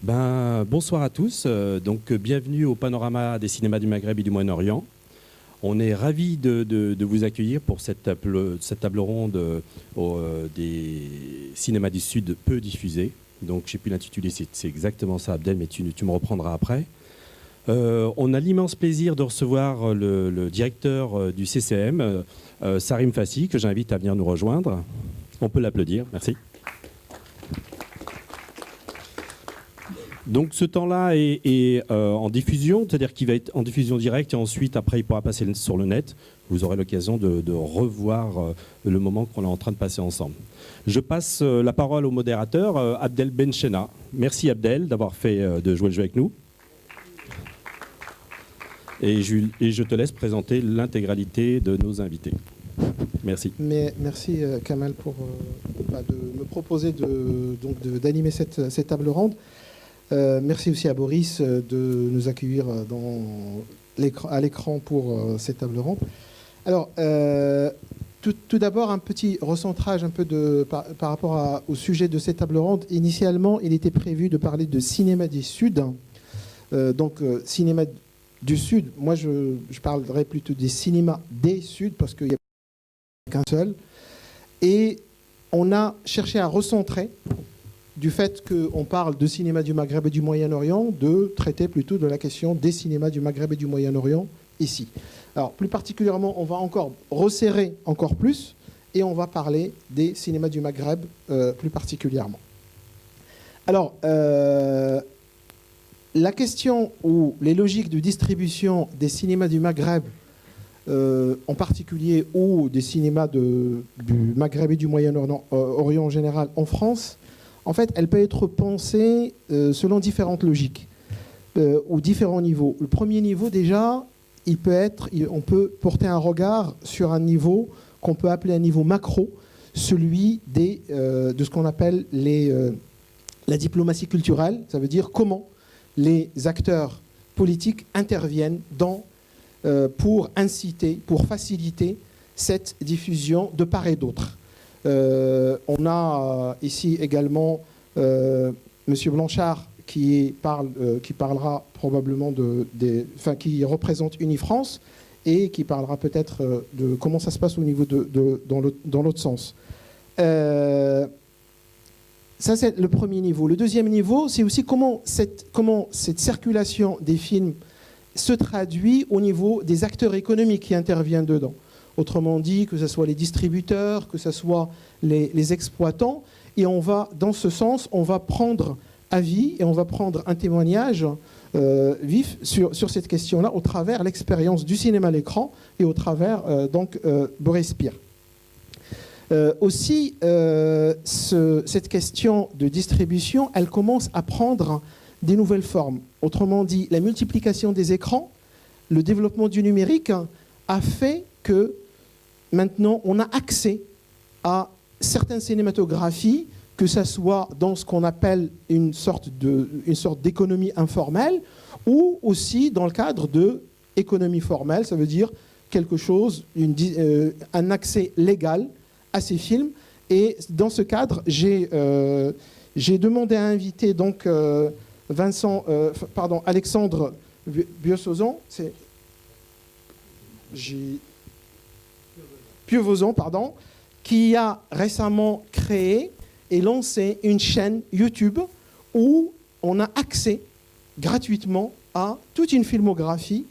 Bonsoir à tous. Bienvenue au panorama des cinémas du Maghreb et du Moyen-Orient. On est ravis de vous accueillir pour cette table ronde des cinémas du Sud peu diffusés. Donc, je n'ai plus l'intitulé, c'est exactement ça, Abdel, mais tu me reprendras après. On a l'immense plaisir de recevoir le directeur du CCM, Sarim Fassi, que j'invite à venir nous rejoindre. On peut l'applaudir, merci. Donc ce temps-là est en diffusion, c'est-à-dire qu'il va être en diffusion directe et ensuite, après, il pourra passer sur le net. Vous aurez l'occasion de revoir le moment qu'on est en train de passer ensemble. Je passe la parole au modérateur, Abdel Benchena. Merci Abdel d'avoir fait de jouer le jeu avec nous. Et je te laisse présenter l'intégralité de nos invités. Merci. Merci Kamal pour de me proposer d'animer cette table ronde. Merci aussi à Boris de nous accueillir à l'écran pour cette table ronde. Alors, tout d'abord, un petit recentrage par rapport au sujet de cette table ronde. Initialement, il était prévu de parler de cinéma du Sud. Cinéma du Sud, moi je parlerai plutôt des cinémas des Sud parce qu'il n'y a qu'un seul. Et on a cherché à recentrer du fait qu'on parle de cinéma du Maghreb et du Moyen-Orient, de traiter plutôt de la question des cinémas du Maghreb et du Moyen-Orient ici. Alors, plus particulièrement, on va encore resserrer encore plus et on va parler des cinémas du Maghreb plus particulièrement. Alors, la question ou les logiques de distribution des cinémas du Maghreb, en particulier, ou des cinémas du Maghreb et du Moyen-Orient en général en France, en fait, elle peut être pensée selon différentes logiques ou différents niveaux. Le premier niveau, déjà, on peut porter un regard sur un niveau qu'on peut appeler un niveau macro, celui de ce qu'on appelle la diplomatie culturelle. Ça veut dire comment les acteurs politiques interviennent pour inciter, pour faciliter cette diffusion de part et d'autre. On a ici également M. Blanchard qui parlera probablement qui représente Unifrance et qui parlera peut-être de comment ça se passe au niveau dans l'autre sens. Ça, c'est le premier niveau. Le deuxième niveau, c'est aussi comment cette circulation des films se traduit au niveau des acteurs économiques qui interviennent dedans. Autrement dit, que ce soit les distributeurs, que ce soit les exploitants. Et dans ce sens, on va prendre avis et on va prendre un témoignage vif sur cette question-là au travers l'expérience du cinéma à l'écran et au travers Boris Pire. Aussi, cette question de distribution, elle commence à prendre des nouvelles formes. Autrement dit, la multiplication des écrans, le développement du numérique a fait que maintenant, on a accès à certaines cinématographies, que ce soit dans ce qu'on appelle une sorte d'économie informelle, ou aussi dans le cadre de économie formelle, ça veut dire quelque chose, un accès légal à ces films. Et dans ce cadre, j'ai demandé à inviter Alexandre Pieuvozan, qui a récemment créé et lancé une chaîne YouTube où on a accès gratuitement à toute une filmographie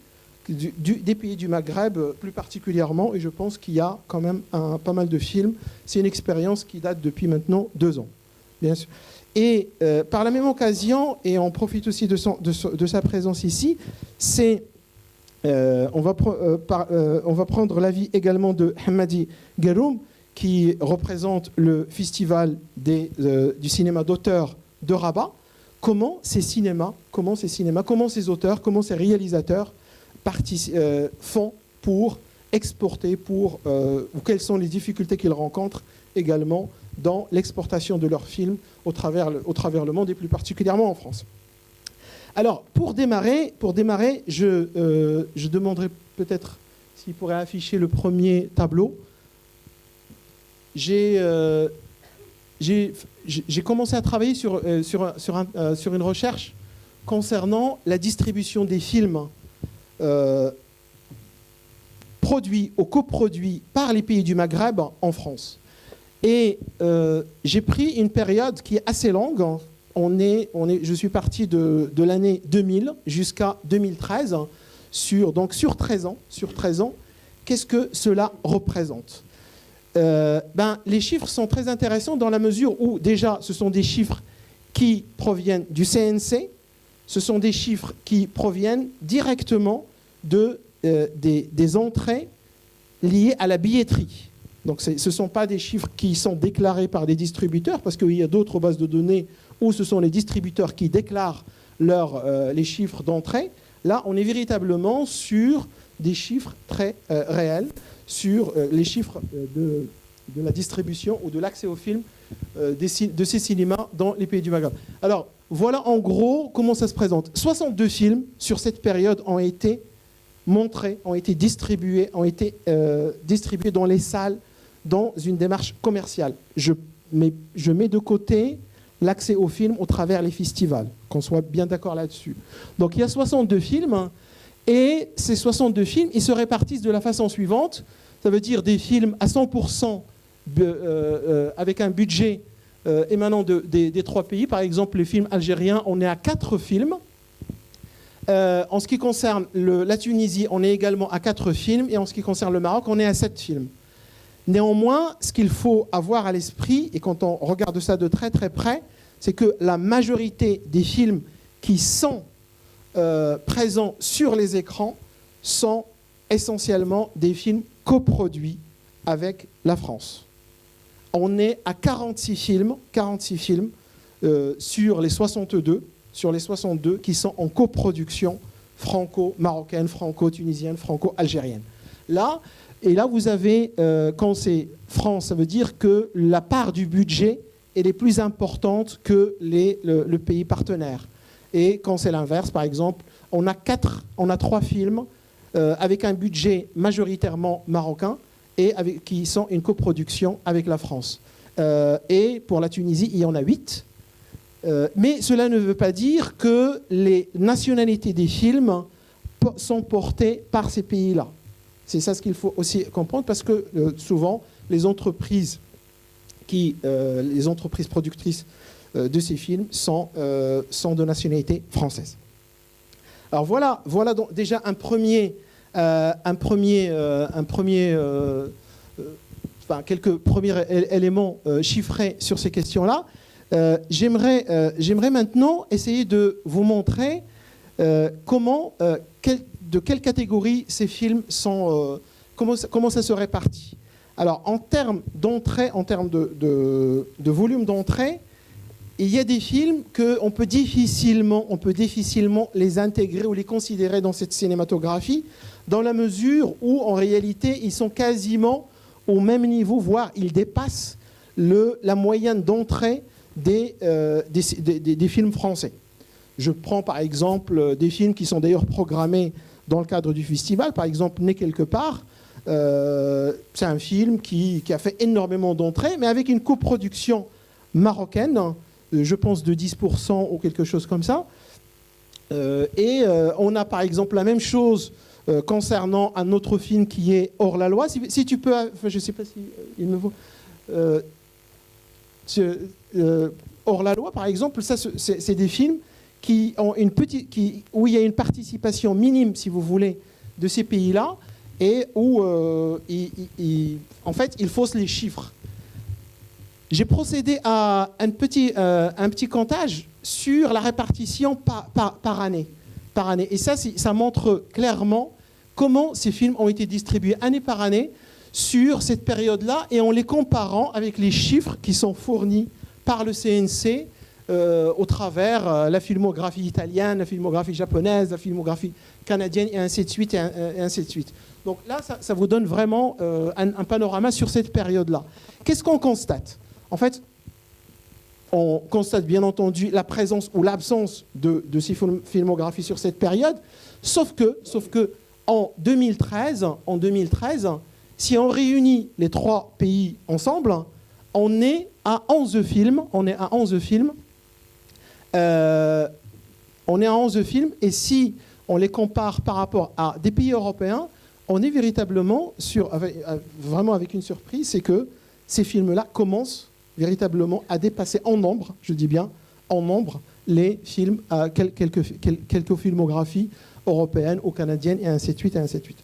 des pays du Maghreb plus particulièrement, et je pense qu'il y a quand même pas mal de films. C'est une expérience qui date depuis maintenant 2 ans, bien sûr. Et par la même occasion, et on profite aussi de sa présence ici, on va prendre l'avis également de Hamadi Garoum, qui représente le festival du cinéma d'auteur de Rabat. Comment ces auteurs, comment ces réalisateurs font pour exporter, ou quelles sont les difficultés qu'ils rencontrent également dans l'exportation de leurs films au travers le monde et plus particulièrement en France. Alors, pour démarrer, je demanderai peut-être s'il pourrait afficher le premier tableau. J'ai j'ai commencé à travailler sur une recherche concernant la distribution des films produits ou coproduits par les pays du Maghreb en France. Et j'ai pris une période qui est assez longue. Je suis parti de l'année 2000 jusqu'à 2013, donc sur 13 ans. Qu'est-ce que cela représente ? Les chiffres sont très intéressants dans la mesure où, déjà, ce sont des chiffres qui proviennent du CNC, ce sont des chiffres qui proviennent directement des entrées liées à la billetterie. Donc ce ne sont pas des chiffres qui sont déclarés par des distributeurs, parce qu'il y a d'autres bases de données où ce sont les distributeurs qui déclarent les chiffres d'entrée. Là, on est véritablement sur des chiffres très réels, sur les chiffres de la distribution ou de l'accès aux films de ces cinémas dans les pays du Maghreb. Alors, voilà en gros comment ça se présente. 62 films sur cette période ont été montrés, ont été distribués dans les salles dans une démarche commerciale. Je mets de côté l'accès aux films au travers les festivals, qu'on soit bien d'accord là-dessus. Donc il y a 62 films, et ces 62 films, ils se répartissent de la façon suivante. Ça veut dire des films à 100% avec un budget émanant des 3 pays. Par exemple, les films algériens, on est à 4 films. En ce qui concerne la Tunisie, on est également à 4 films. Et en ce qui concerne le Maroc, on est à 7 films. Néanmoins, ce qu'il faut avoir à l'esprit, et quand on regarde ça de très très près, c'est que la majorité des films qui sont présents sur les écrans sont essentiellement des films coproduits avec la France. On est à 46 films sur les 62 qui sont en coproduction franco-marocaine, franco-tunisienne, franco-algérienne. Là, vous avez, quand c'est France, ça veut dire que la part du budget elle est plus importante que le pays partenaire. Et quand c'est l'inverse, par exemple, on a 3 films avec un budget majoritairement marocain et qui sont une coproduction avec la France. Et pour la Tunisie, il y en a 8. Mais cela ne veut pas dire que les nationalités des films sont portées par ces pays-là. C'est ça ce qu'il faut aussi comprendre, parce que souvent, les entreprises productrices de ces films sont de nationalité française. Alors voilà donc déjà quelques premiers éléments chiffrés sur ces questions-là. J'aimerais maintenant essayer de vous montrer de quelle catégorie ces films sont, comment ça se répartit. Alors, en termes d'entrée, en termes de volume d'entrée, il y a des films qu'on peut difficilement les intégrer ou les considérer dans cette cinématographie, dans la mesure où, en réalité, ils sont quasiment au même niveau, voire ils dépassent la moyenne d'entrée des films français. Je prends par exemple des films qui sont d'ailleurs programmés dans le cadre du festival, par exemple Né quelque part. C'est un film qui a fait énormément d'entrées, mais avec une coproduction marocaine, je pense de 10% ou quelque chose comme ça. On a par exemple la même chose concernant un autre film qui est Hors la loi. Si tu peux, je ne sais pas si il me vaut. Hors la loi, par exemple, ça, c'est des films qui ont où il y a une participation minime, si vous voulez, de ces pays-là, et où, en fait, ils faussent les chiffres. J'ai procédé à un petit comptage sur la répartition par année. Et ça montre clairement comment ces films ont été distribués année par année sur cette période-là, et en les comparant avec les chiffres qui sont fournis par le CNC au travers la filmographie italienne, la filmographie japonaise, la filmographie canadienne, et ainsi de suite, et ainsi de suite. Donc là, ça vous donne vraiment un panorama sur cette période-là. Qu'est-ce qu'on constate ? En fait, on constate bien entendu la présence ou l'absence de ces filmographies sur cette période, sauf que en 2013, si on réunit les 3 pays ensemble, on est à 11 films. On est à 11 films. Et si on les compare par rapport à des pays européens, on est véritablement vraiment avec une surprise, c'est que ces films-là commencent véritablement à dépasser en nombre, je dis bien en nombre, les films, quelques filmographies européennes ou canadiennes, et ainsi de suite, et ainsi de suite.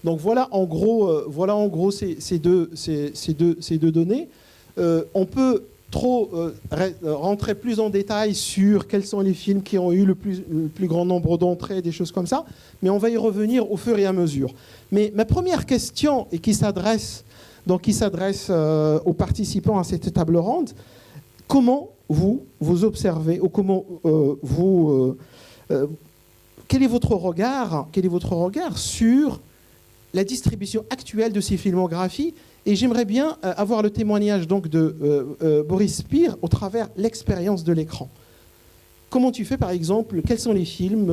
Donc voilà en gros ces deux données. On peut rentrer plus en détail sur quels sont les films qui ont eu le plus grand nombre d'entrées, des choses comme ça, mais on va y revenir au fur et à mesure. Mais ma première question, et qui s'adresse aux participants à cette table ronde, comment vous observez, ou comment quel est votre regard sur la distribution actuelle de ces filmographies? Et j'aimerais bien avoir le témoignage donc de Boris Spir au travers l'expérience de l'écran. Comment tu fais, par exemple, quels sont les films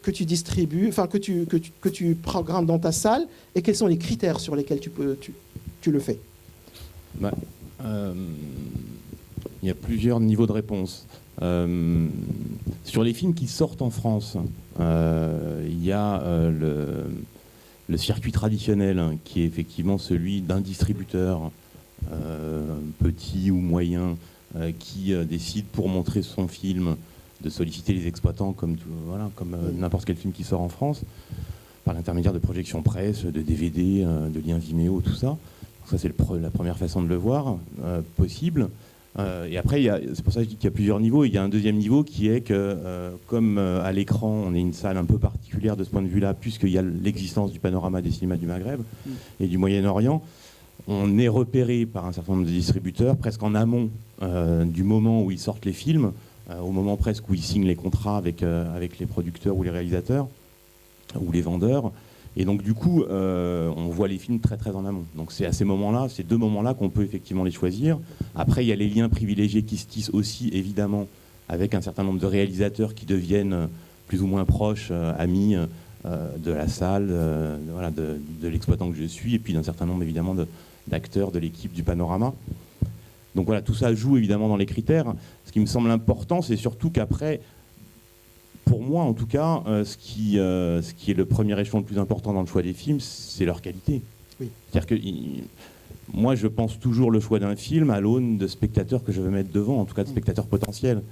que tu distribues, enfin que tu programmes dans ta salle, et quels sont les critères sur lesquels tu le fais? Il y a plusieurs niveaux de réponse. Sur les films qui sortent en France, il y a le circuit traditionnel, qui est effectivement celui d'un distributeur petit ou moyen qui décide, pour montrer son film, de solliciter les exploitants comme n'importe quel film qui sort en France, par l'intermédiaire de projections presse, de DVD, de liens Vimeo, tout ça. Ça, c'est la première façon de le voir possible. Et après, c'est pour ça que je dis qu'il y a plusieurs niveaux. Il y a un deuxième niveau qui est que, comme à l'écran, on est une salle un peu particulière de ce point de vue-là, puisqu'il y a l'existence du panorama des cinémas du Maghreb et du Moyen-Orient, on est repéré par un certain nombre de distributeurs, presque en amont du moment où ils sortent les films, au moment presque où ils signent les contrats avec les producteurs ou les réalisateurs, ou les vendeurs. Et donc du coup, on voit les films très très en amont. Donc c'est à ces moments-là, ces deux moments-là qu'on peut effectivement les choisir. Après, il y a les liens privilégiés qui se tissent aussi, évidemment, avec un certain nombre de réalisateurs qui deviennent plus ou moins proches, amis de la salle, de l'exploitant que je suis, et puis d'un certain nombre évidemment d'acteurs de l'équipe du Panorama. Donc voilà, tout ça joue évidemment dans les critères. Ce qui me semble important, c'est surtout qu'après, pour moi, en tout cas, ce qui est le premier échelon le plus important dans le choix des films, c'est leur qualité. Oui. C'est-à-dire que moi, je pense toujours le choix d'un film à l'aune de spectateurs que je veux mettre devant, en tout cas de spectateurs potentiels.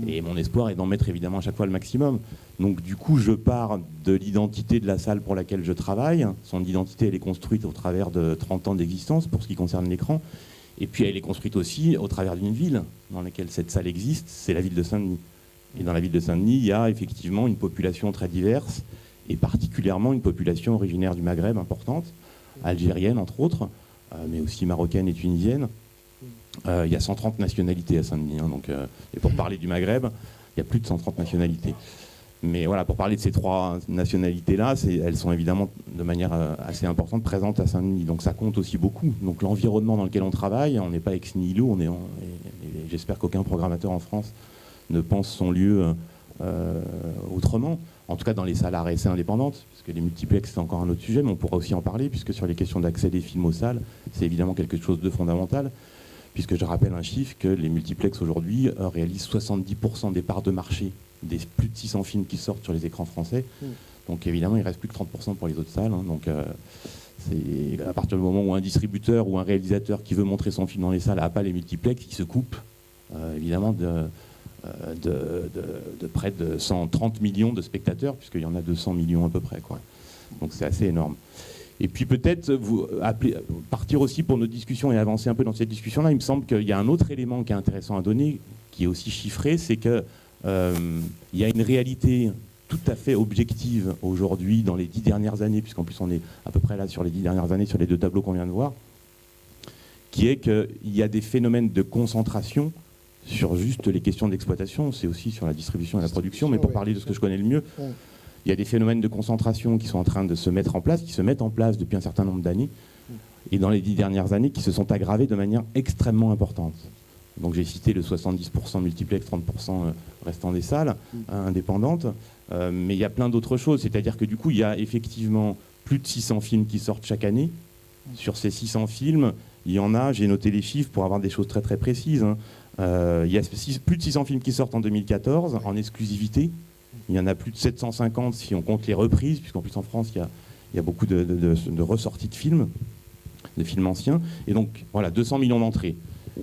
Et mon espoir est d'en mettre évidemment à chaque fois le maximum. Donc du coup, je pars de l'identité de la salle pour laquelle je travaille. Son identité, elle est construite au travers de 30 ans d'existence pour ce qui concerne l'écran. Et puis elle est construite aussi au travers d'une ville dans laquelle cette salle existe, c'est la ville de Saint-Denis. Et dans la ville de Saint-Denis, il y a effectivement une population très diverse, et particulièrement une population originaire du Maghreb importante, algérienne entre autres, mais aussi marocaine et tunisienne. Il y a 130 nationalités à Saint-Denis, et pour parler du Maghreb, il y a plus de 130 nationalités. Mais voilà, pour parler de ces trois nationalités-là, elles sont évidemment de manière assez importante présentes à Saint-Denis. Donc ça compte aussi beaucoup. Donc l'environnement dans lequel on travaille, on n'est pas ex nihilo, et j'espère qu'aucun programmateur en France ne pense son lieu autrement, en tout cas dans les salles à essai indépendantes, parce que les multiplex c'est encore un autre sujet, mais on pourra aussi en parler, puisque sur les questions d'accès des films aux salles, c'est évidemment quelque chose de fondamental, puisque je rappelle un chiffre que les multiplex aujourd'hui réalisent 70% des parts de marché des plus de 600 films qui sortent sur les écrans français. Donc évidemment, il reste plus que 30% pour les autres salles. Donc c'est à partir du moment où un distributeur ou un réalisateur qui veut montrer son film dans les salles n'a pas les multiplex, il se coupe évidemment de près de 130 millions de spectateurs, puisqu'il y en a 200 millions à peu près, quoi. Donc c'est assez énorme. Et puis peut-être partir aussi pour notre discussion et avancer un peu dans cette discussion-là, il me semble qu'il y a un autre élément qui est intéressant à donner, qui est aussi chiffré, c'est qu'il y a une réalité tout à fait objective aujourd'hui dans les 10 dernières années, puisqu'en plus on est à peu près là sur les 10 dernières années, sur les deux tableaux qu'on vient de voir, qui est qu'il y a des phénomènes de concentration sur juste les questions d'exploitation, c'est aussi sur la distribution et la production, mais pour parler de ce que je connais le mieux, il y a des phénomènes de concentration qui sont en train de se mettre en place, qui se mettent en place depuis un certain nombre d'années, et dans les 10 dernières années, qui se sont aggravés de manière extrêmement importante. Donc j'ai cité le 70% multiplex, 30% restant des salles indépendantes, mais il y a plein d'autres choses, c'est-à-dire que du coup, il y a effectivement plus de 600 films qui sortent chaque année, Sur ces 600 films, il y en a, j'ai noté les chiffres pour avoir des choses très très précises, hein. Il y a plus de 600 films qui sortent en 2014 en exclusivité. Il y en a plus de 750 si on compte les reprises, puisqu'en plus en France, il y a beaucoup de ressorties de films anciens. Et donc, voilà, 200 millions d'entrées.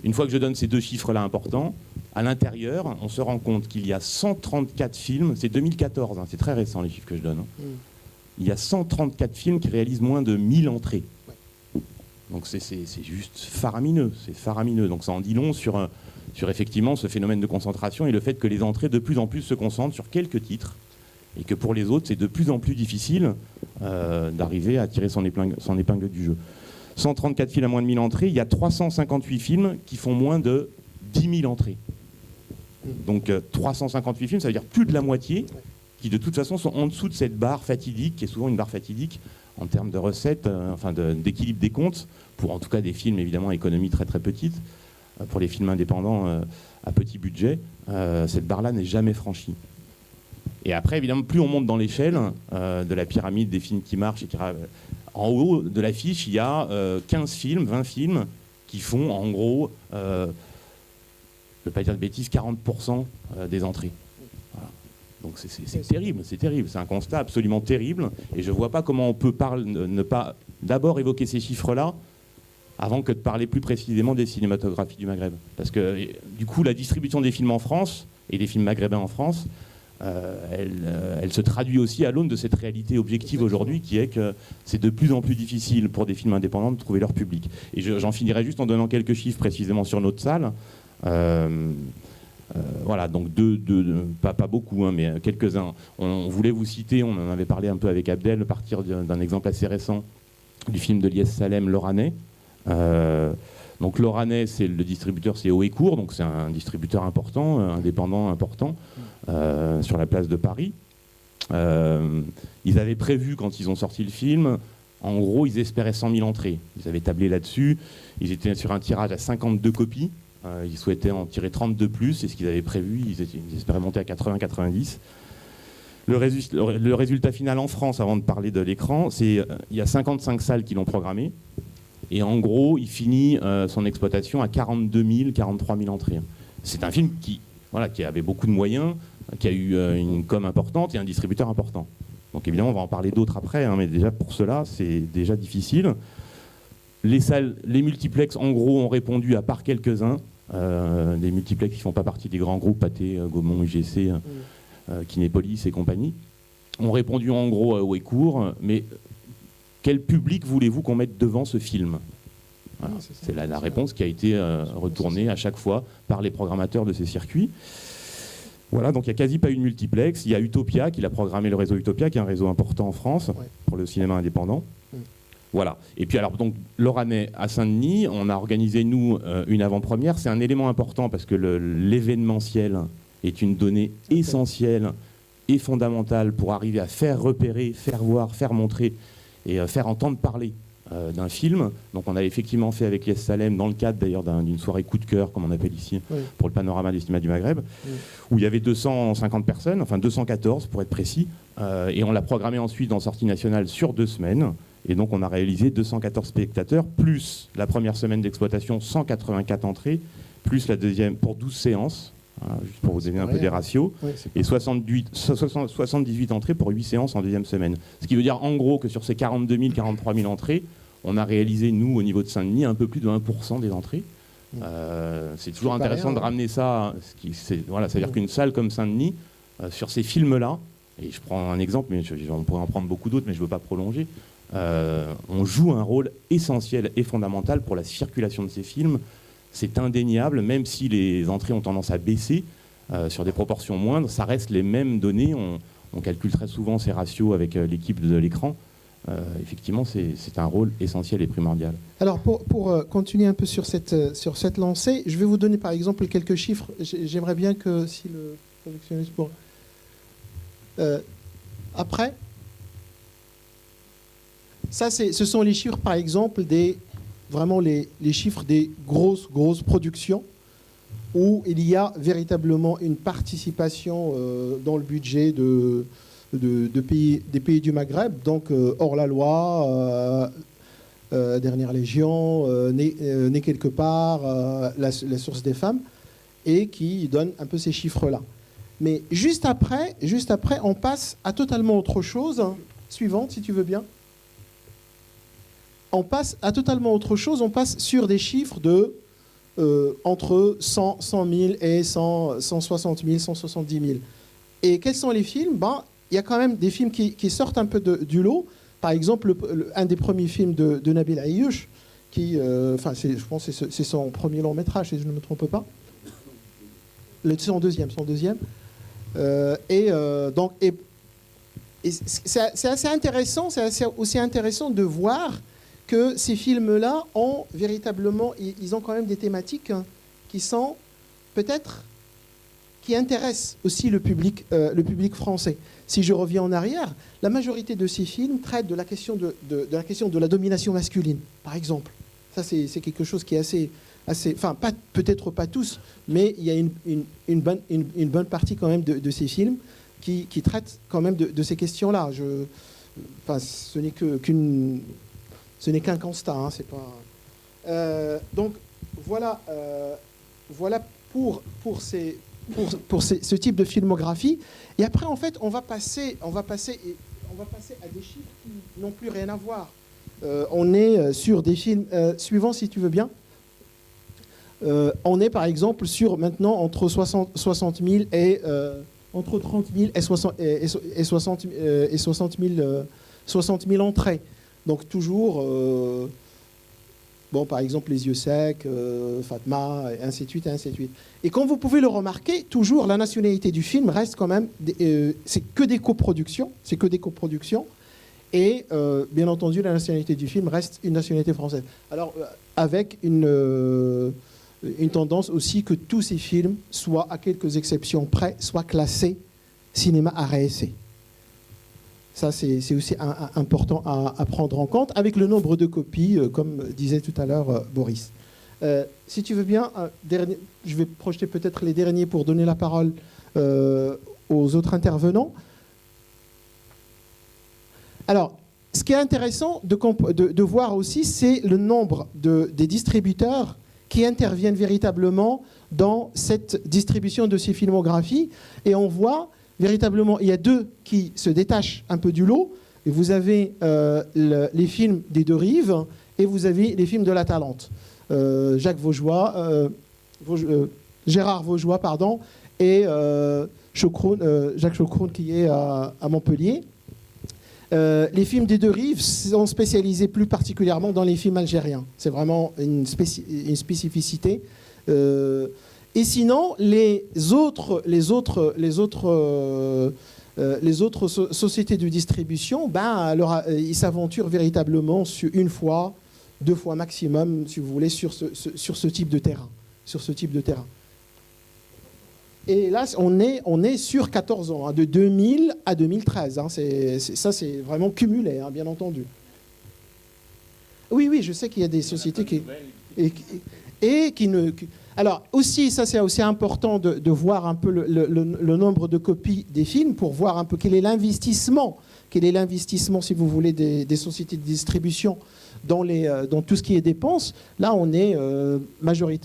Une fois que je donne ces deux chiffres-là importants, à l'intérieur, on se rend compte qu'il y a 134 films, c'est 2014, hein, c'est très récent les chiffres que je donne. Hein. Il y a 134 films qui réalisent moins de 1000 entrées. Donc c'est juste faramineux, c'est faramineux. Donc ça en dit long sur effectivement ce phénomène de concentration et le fait que les entrées de plus en plus se concentrent sur quelques titres et que pour les autres c'est de plus en plus difficile d'arriver à tirer son épingle du jeu. 134 films à moins de 1000 entrées, il y a 358 films qui font moins de 10 000 entrées. Donc 358 films, ça veut dire plus de la moitié qui de toute façon sont en dessous de cette barre fatidique, qui est souvent une barre fatidique en termes de recettes, d'équilibre des comptes, pour en tout cas des films évidemment à économie très très petite. Pour les films indépendants à petit budget, cette barre-là n'est jamais franchie. Et après, évidemment, plus on monte dans l'échelle de la pyramide des films qui marchent, en haut de l'affiche, il y a 15 films, 20 films qui font en gros, je ne veux pas dire de bêtises, 40% des entrées. Voilà. Donc c'est terrible, c'est terrible. C'est un constat absolument terrible. Et je ne vois pas comment on peut ne pas d'abord évoquer ces chiffres-là avant que de parler plus précisément des cinématographies du Maghreb. Parce que du coup, la distribution des films en France, et des films maghrébins en France, elle se traduit aussi à l'aune de cette réalité objective aujourd'hui qui est que c'est de plus en plus difficile pour des films indépendants de trouver leur public. Et j'en finirai juste en donnant quelques chiffres précisément sur notre salle. Voilà, donc pas beaucoup, hein, mais quelques-uns. On voulait vous citer, on en avait parlé un peu avec Abdel, à partir d'un exemple assez récent du film de Lies Salem, L'Oranais. Donc L'Oranais, le distributeur, c'est Haut-et-Court, donc c'est un distributeur important, indépendant important, sur la place de Paris. Ils avaient prévu, quand ils ont sorti le film, en gros, ils espéraient 100 000 entrées. Ils avaient tablé là-dessus. Ils étaient sur un tirage à 52 copies. Ils souhaitaient en tirer 30 de plus, c'est ce qu'ils avaient prévu. Ils espéraient monter à 80-90. Le résultat final en France, avant de parler de l'écran, il y a 55 salles qui l'ont programmé. Et en gros, il finit son exploitation à 42 000, 43 000 entrées. C'est un film qui avait beaucoup de moyens, qui a eu une com importante et un distributeur important. Donc évidemment, on va en parler d'autres après, hein, mais déjà pour cela, c'est déjà difficile. Les salles, les multiplex, en gros, ont répondu, à part quelques-uns, des multiplex qui ne font pas partie des grands groupes, Pathé, Gaumont, UGC, Kinépolis et compagnie, ont répondu en gros à Haut-et-Court, mais quel public voulez-vous qu'on mette devant ce film? Voilà. C'est la réponse qui a été retournée à chaque fois par les programmateurs de ces circuits. Voilà, donc il n'y a quasi pas eu de multiplex. Il y a Utopia, qui l'a programmé, le réseau Utopia, qui est un réseau important en France pour le cinéma indépendant. Voilà. Et puis alors, donc, L'Oranais à Saint-Denis, on a organisé, nous, une avant-première. C'est un élément important parce que l'événementiel est une donnée essentielle et fondamentale pour arriver à faire repérer, faire voir, faire montrer et faire entendre parler d'un film. Donc on a effectivement fait avec Lies Salem, dans le cadre d'ailleurs d'une soirée coup de cœur, comme on appelle ici, pour le panorama des cinémas du Maghreb, où il y avait 250 personnes, enfin 214 pour être précis, et on l'a programmé ensuite en sortie nationale sur 2 semaines. Et donc on a réalisé 214 spectateurs, plus la première semaine d'exploitation, 184 entrées, plus la deuxième pour 12 séances, voilà, juste pour vous donner un peu des ratios, et 78 entrées pour 8 séances en deuxième semaine. Ce qui veut dire en gros que sur ces 42 000, 43 000 entrées, on a réalisé, nous, au niveau de Saint-Denis, un peu plus de 1% des entrées. C'est toujours intéressant de ramener ça. Voilà, c'est-à-dire qu'une salle comme Saint-Denis, sur ces films-là, et je prends un exemple, mais on pourrait en prendre beaucoup d'autres, mais je ne veux pas prolonger, on joue un rôle essentiel et fondamental pour la circulation de ces films. C'est indéniable, même si les entrées ont tendance à baisser sur des proportions moindres, ça reste les mêmes données. On calcule très souvent ces ratios avec l'équipe de l'écran. Effectivement, c'est un rôle essentiel et primordial. Alors, pour continuer un peu sur cette lancée, je vais vous donner par exemple quelques chiffres. J'aimerais bien que si le projectionniste pour... après, ça, ce sont les chiffres, par exemple, vraiment les chiffres des grosses productions où il y a véritablement une participation dans le budget des pays du Maghreb, donc hors la loi, Dernière Légion, Né quelque part, la source des femmes, et qui donne un peu ces chiffres-là. Mais juste après, on passe à totalement autre chose. Suivante, si tu veux bien. On passe à totalement autre chose. On passe sur des chiffres de entre 100 000 et 160 000, 170 000. Et quels sont les films? Il y a quand même des films qui sortent un peu du lot. Par exemple, un des premiers films de Nabil Ayouch, je pense que c'est son premier long métrage, si je ne me trompe pas. Son deuxième. C'est assez intéressant, aussi intéressant de voir que ces films-là ont véritablement, ils ont quand même des thématiques qui sont peut-être qui intéressent aussi le public français. Si je reviens en arrière, la majorité de ces films traitent de la question de la domination masculine, par exemple. Ça, c'est quelque chose qui est assez enfin, peut-être pas tous, mais il y a une bonne partie quand même de ces films qui traitent quand même de ces questions-là. Ce n'est qu'un constat, hein, c'est pas. Donc voilà pour ce type de filmographie. Et après, en fait, on va passer à des chiffres qui n'ont plus rien à voir. On est sur des films suivants, si tu veux bien. On est par exemple sur maintenant entre 60 000 et entre 30 000 et 60 000 entrées. Donc toujours, par exemple Les Yeux Secs, Fatma, et ainsi de suite, et ainsi de suite. Et comme vous pouvez le remarquer, toujours la nationalité du film reste quand même, c'est que des coproductions, et bien entendu la nationalité du film reste une nationalité française. Alors avec une tendance aussi que tous ces films, soit à quelques exceptions près, soient classés cinéma art et essai. Ça, c'est aussi important à prendre en compte, avec le nombre de copies, comme disait tout à l'heure Boris. Si tu veux bien, je vais projeter peut-être les derniers pour donner la parole aux autres intervenants. Alors, ce qui est intéressant de voir aussi, c'est le nombre des distributeurs qui interviennent véritablement dans cette distribution de ces filmographies. Et on voit véritablement, il y a deux qui se détachent un peu du lot. Et vous avez les films des Deux Rives et vous avez les films de la Talente. Gérard Vaugeois, pardon, et Jacques Chocroun qui est à Montpellier. Les films des Deux Rives sont spécialisés plus particulièrement dans les films algériens. C'est vraiment une spécificité. Et sinon, les autres sociétés de distribution, ils s'aventurent véritablement sur une fois, 2 fois maximum, si vous voulez, sur ce type de terrain. Et là, on est sur 14 ans, hein, de 2000 à 2013. Hein, c'est vraiment cumulé, hein, bien entendu. Oui, je sais qu'il y a des sociétés qui ne... Alors, aussi, ça c'est aussi important de voir un peu le nombre de copies des films pour voir un peu quel est l'investissement, si vous voulez, des sociétés de distribution dans tout ce qui est dépenses. Là, on est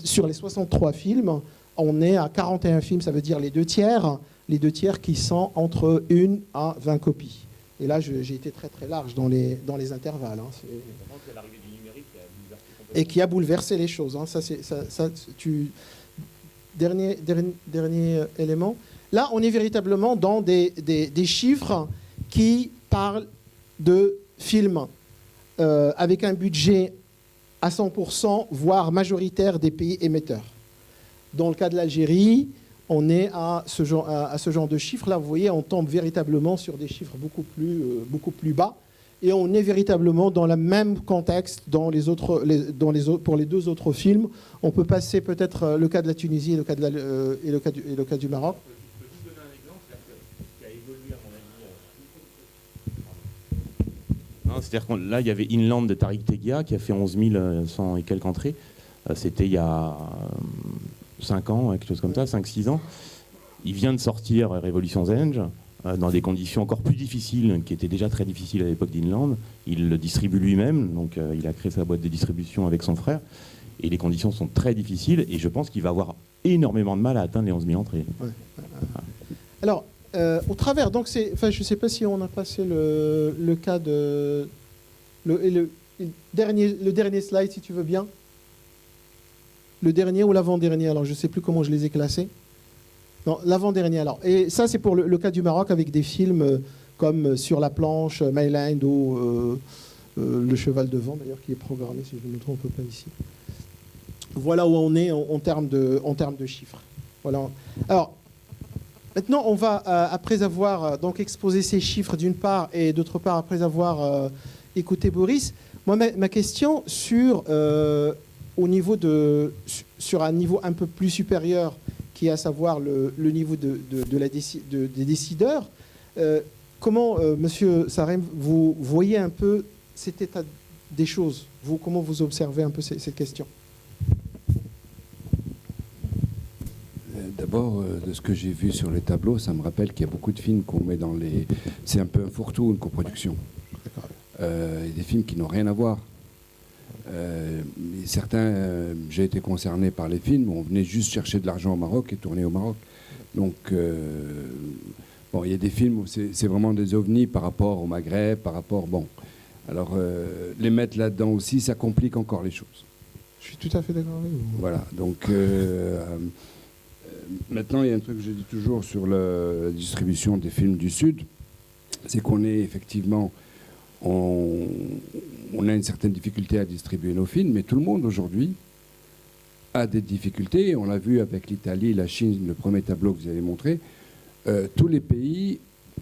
sur les 63 films, on est à 41 films, ça veut dire les deux tiers qui sont entre 1 à 20 copies. Et là, j'ai été très très large dans les intervalles. Hein, et qui a bouleversé les choses. Hein. Dernier élément. Là, on est véritablement dans des chiffres qui parlent de films avec un budget à 100%, voire majoritaire des pays émetteurs. Dans le cas de l'Algérie, on est à ce genre de chiffres. Là, vous voyez, on tombe véritablement sur des chiffres beaucoup plus bas. Et on est véritablement dans le même contexte pour les deux autres films. On peut passer peut-être le cas de la Tunisie et le cas du Maroc. Je peux juste donner un exemple, qui a évolué à mon avis. C'est-à-dire que là, il y avait Inland de Tariq Teghia qui a fait 11 100 et quelques entrées. C'était il y a 5 ans, quelque chose comme ça, 5-6 ans. Il vient de sortir Révolution Zenge. dans des conditions encore plus difficiles, qui étaient déjà très difficiles à l'époque d'Inland. Il le distribue lui-même, donc il a créé sa boîte de distribution avec son frère. Et les conditions sont très difficiles, et je pense qu'il va avoir énormément de mal à atteindre les 11 000 entrées. Ouais. Alors, au travers, donc je ne sais pas si on a passé le cas de... Le dernier slide, si tu veux bien. Le dernier ou l'avant-dernier, alors je ne sais plus comment je les ai classés. Non, l'avant-dernier alors. Et ça, c'est pour le cas du Maroc, avec des films comme Sur la planche, Myland ou Le cheval de vent, d'ailleurs, qui est programmé, si je ne me trompe pas ici. Voilà où on est en termes de chiffres. Voilà. Alors, maintenant, on va, après avoir donc exposé ces chiffres d'une part, et d'autre part, après avoir écouté Boris, moi, ma question sur un niveau un peu plus supérieur, qui est à savoir le niveau des décideurs, comment, Monsieur Sarem, vous voyez un peu cet état des choses, comment vous observez un peu cette question? D'abord, de ce que j'ai vu sur les tableaux, ça me rappelle qu'il y a beaucoup de films qu'on met dans les... C'est un peu un fourre-tout, une coproduction. Il y a des films qui n'ont rien à voir. Certains, j'ai été concerné par les films, on venait juste chercher de l'argent au Maroc et tourner au Maroc. Donc, bon, il y a des films où c'est vraiment des ovnis par rapport au Maghreb, par rapport... Bon, alors, les mettre là-dedans aussi, ça complique encore les choses. Je suis tout à fait d'accord avec vous. Voilà, donc... maintenant, il y a un truc que je dis toujours sur la distribution des films du Sud, c'est qu'on est effectivement... On a une certaine difficulté à distribuer nos films, mais tout le monde aujourd'hui a des difficultés. On l'a vu avec l'Italie, la Chine, le premier tableau que vous avez montré. Tous les pays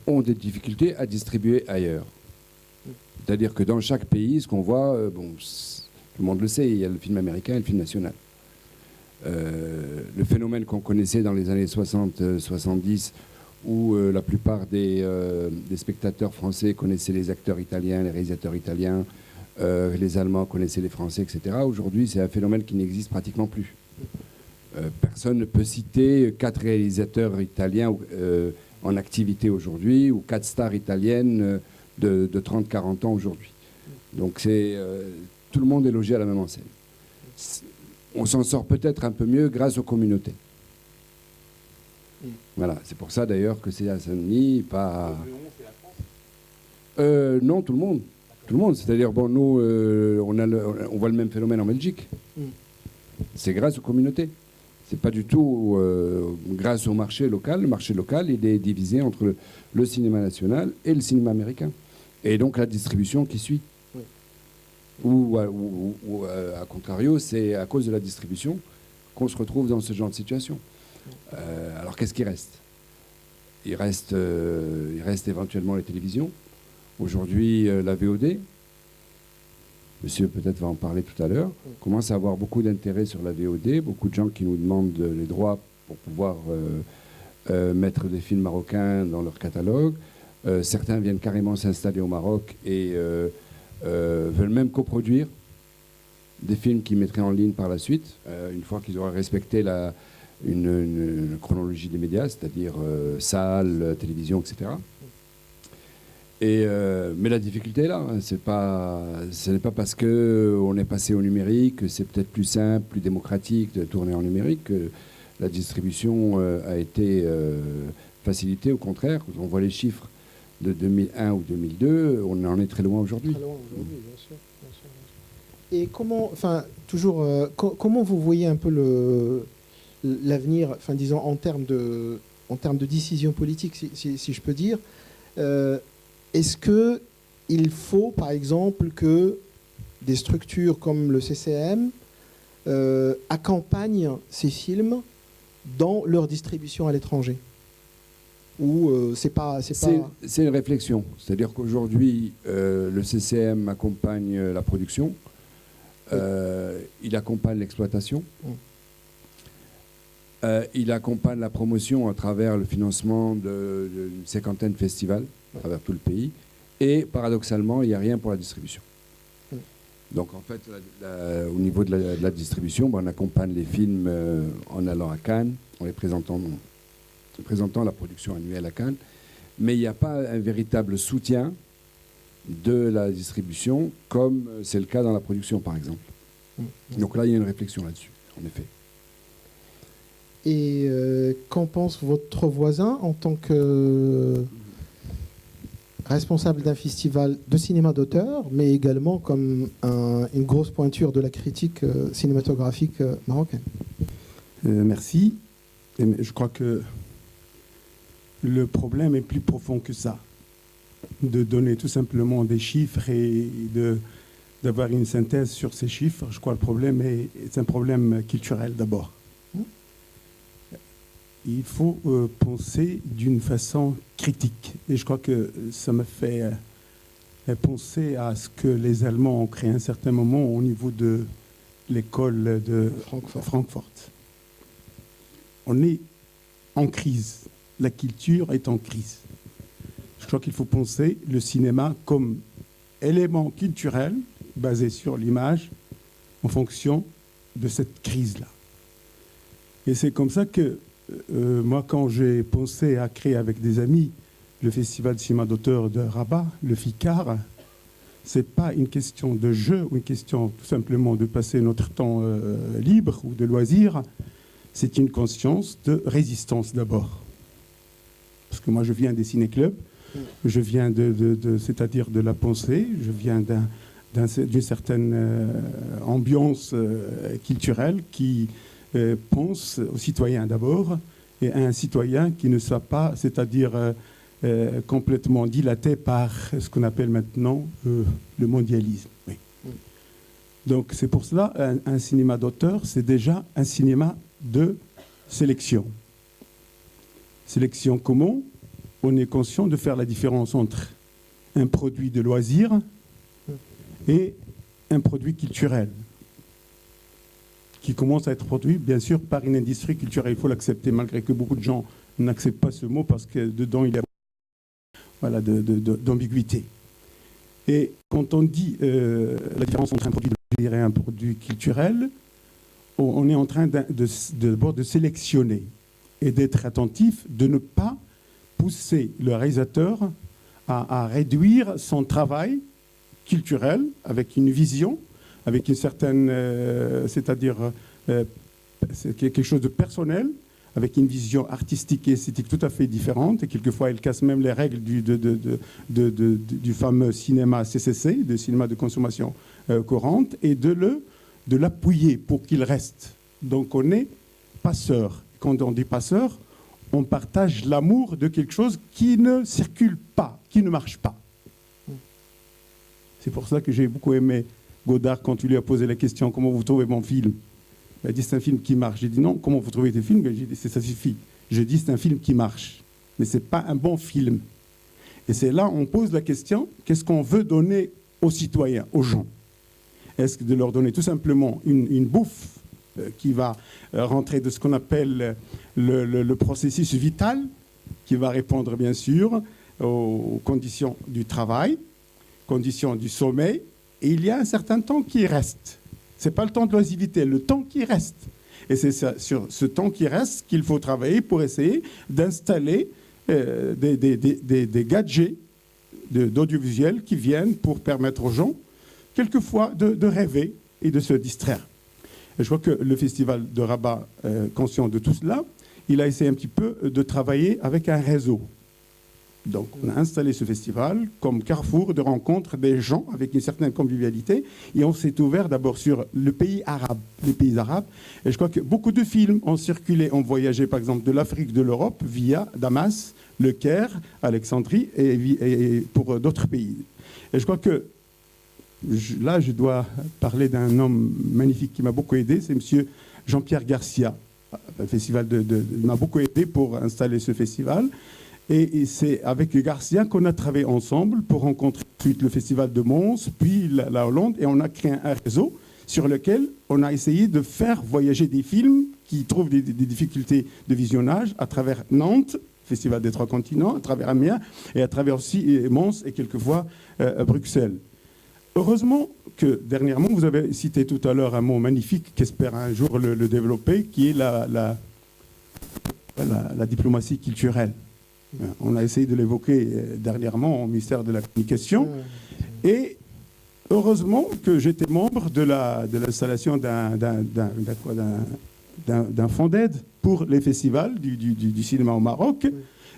ont des difficultés à distribuer ailleurs. C'est-à-dire que dans chaque pays, ce qu'on voit, bon, tout le monde le sait, il y a le film américain et le film national. Le phénomène qu'on connaissait dans les années 60-70, où la plupart des spectateurs français connaissaient les acteurs italiens, les réalisateurs italiens, les Allemands connaissaient les Français, etc. Aujourd'hui, c'est un phénomène qui n'existe pratiquement plus. Personne ne peut citer 4 réalisateurs italiens en activité aujourd'hui, ou 4 stars italiennes de 30-40 ans aujourd'hui. Donc tout le monde est logé à la même enseigne. On s'en sort peut-être un peu mieux grâce aux communautés. Voilà, c'est pour ça d'ailleurs que c'est à Saint-Denis, pas... non, tout le monde. Tout le monde. C'est-à-dire, bon, nous, on voit le même phénomène en Belgique. C'est grâce aux communautés. C'est pas du tout grâce au marché local. Le marché local, il est divisé entre le cinéma national et le cinéma américain. Et donc la distribution qui suit. Oui. Ou à contrario, c'est à cause de la distribution qu'on se retrouve dans ce genre de situation. Alors qu'est-ce qui reste ? Il reste éventuellement les télévisions. Aujourd'hui, la VOD. Monsieur peut-être va en parler tout à l'heure. On commence à avoir beaucoup d'intérêt sur la VOD. Beaucoup de gens qui nous demandent les droits pour pouvoir mettre des films marocains dans leur catalogue. Certains viennent carrément s'installer au Maroc et veulent même coproduire des films qu'ils mettraient en ligne par la suite, une fois qu'ils auraient respecté une chronologie des médias, c'est-à-dire salles, télévision, etc. Mais la difficulté est là. Ce n'est pas parce qu'on est passé au numérique que c'est peut-être plus simple, plus démocratique de tourner en numérique que la distribution a été facilitée. Au contraire, quand on voit les chiffres de 2001 ou 2002, on en est très loin aujourd'hui. Très loin aujourd'hui, bien sûr, bien sûr, bien sûr. Et comment, enfin, toujours, comment vous voyez un peu l'avenir, enfin, disons, en termes de décision politique, si je peux dire, est-ce qu'il faut, par exemple, que des structures comme le CCM accompagnent ces films dans leur distribution à l'étranger ? Ou c'est une réflexion. C'est-à-dire qu'aujourd'hui, le CCM accompagne la production, il accompagne l'exploitation, il accompagne la promotion à travers le financement d'une 50aine de festivals à travers tout le pays. Et paradoxalement, il n'y a rien pour la distribution. Donc en fait, au niveau de la distribution, on accompagne les films en allant à Cannes, en les présentant la production annuelle à Cannes. mais il n'y a pas un véritable soutien de la distribution, comme c'est le cas dans la production, par exemple. Donc là, il y a une réflexion là-dessus, en effet. Et qu'en pense votre voisin en tant que responsable d'un festival de cinéma d'auteur, mais également comme une grosse pointure de la critique cinématographique marocaine? Merci. Et je crois que le problème est plus profond que ça. De donner tout simplement des chiffres et d'avoir une synthèse sur ces chiffres. Je crois que le problème est un problème culturel d'abord. Il faut penser d'une façon critique. Et je crois que ça me fait penser à ce que les Allemands ont créé à un certain moment au niveau de l'école de Francfort. On est en crise. La culture est en crise. Je crois qu'il faut penser le cinéma comme élément culturel basé sur l'image en fonction de cette crise-là. Et c'est comme ça que moi, quand j'ai pensé à créer avec des amis le Festival de cinéma d'auteur de Rabat, le FICAR, ce n'est pas une question de jeu ou une question tout simplement de passer notre temps libre ou de loisir. C'est une conscience de résistance d'abord. Parce que moi, je viens des ciné-clubs, je viens c'est-à-dire de la pensée, je viens d'une certaine ambiance culturelle qui pense aux citoyens d'abord, et à un citoyen qui ne soit pas, c'est-à-dire complètement dilaté par ce qu'on appelle maintenant le mondialisme. Oui. Donc c'est pour cela un cinéma d'auteur, c'est déjà un cinéma de sélection. Sélection comment? On est conscient de faire la différence entre un produit de loisir et un produit culturel qui commence à être produit, bien sûr, par une industrie culturelle. Il faut l'accepter, malgré que beaucoup de gens n'acceptent pas ce mot, parce que dedans, il y a d'ambiguïté. Et quand on dit la différence entre un produit de loisir et un produit culturel, on est en train d'abord de sélectionner et d'être attentif, de ne pas pousser le réalisateur à réduire son travail culturel avec une vision, avec une certaine, c'est-à-dire c'est quelque chose de personnel, avec une vision artistique et esthétique tout à fait différente. Et quelquefois, elle casse même les règles du fameux cinéma CCC, de cinéma de consommation courante, et de l'appuyer pour qu'il reste. Donc, on est passeur. Quand on dit passeur, on partage l'amour de quelque chose qui ne circule pas, qui ne marche pas. C'est pour ça que j'ai beaucoup aimé Godard quand tu lui as posé la question « Comment vous trouvez mon film ?» Il a dit « C'est un film qui marche ». J'ai dit « Non, comment vous trouvez tes films ?» J'ai dit « Ça suffit. » Je dis « C'est un film qui marche. Mais ce n'est pas un bon film. » Et c'est là on pose la question « Qu'est-ce qu'on veut donner aux citoyens, aux gens ?» Est-ce que de leur donner tout simplement une bouffe qui va rentrer de ce qu'on appelle le processus vital, qui va répondre bien sûr aux conditions du travail, conditions du sommeil, et il y a un certain temps qui reste. Ce n'est pas le temps de l'oisiveté, le temps qui reste. Et c'est sur ce temps qui reste qu'il faut travailler pour essayer d'installer des gadgets d'audiovisuel qui viennent pour permettre aux gens, quelquefois, de rêver et de se distraire. Et je crois que le Festival de Rabat, conscient de tout cela, il a essayé un petit peu de travailler avec un réseau. Donc, on a installé ce festival comme carrefour de rencontres des gens avec une certaine convivialité. Et on s'est ouvert d'abord sur le pays arabe, les pays arabes. Et je crois que beaucoup de films ont circulé, ont voyagé, par exemple, de l'Afrique, de l'Europe, via Damas, Le Caire, Alexandrie, et pour d'autres pays. Et je crois que là, je dois parler d'un homme magnifique qui m'a beaucoup aidé, c'est M. Jean-Pierre Garcia. Le festival m'a beaucoup aidé pour installer ce festival. Et c'est avec Garcia qu'on a travaillé ensemble pour rencontrer ensuite le festival de Mons, puis la Hollande, et on a créé un réseau sur lequel on a essayé de faire voyager des films qui trouvent des difficultés de visionnage à travers Nantes, Festival des Trois Continents, à travers Amiens, et à travers aussi Mons et quelquefois Bruxelles. Heureusement que dernièrement, vous avez cité tout à l'heure un mot magnifique qu'espère un jour le développer, qui est la diplomatie culturelle. On a essayé de l'évoquer dernièrement au ministère de la Communication. Et heureusement que j'étais membre de l'installation d'un fonds d'aide pour les festivals du cinéma au Maroc.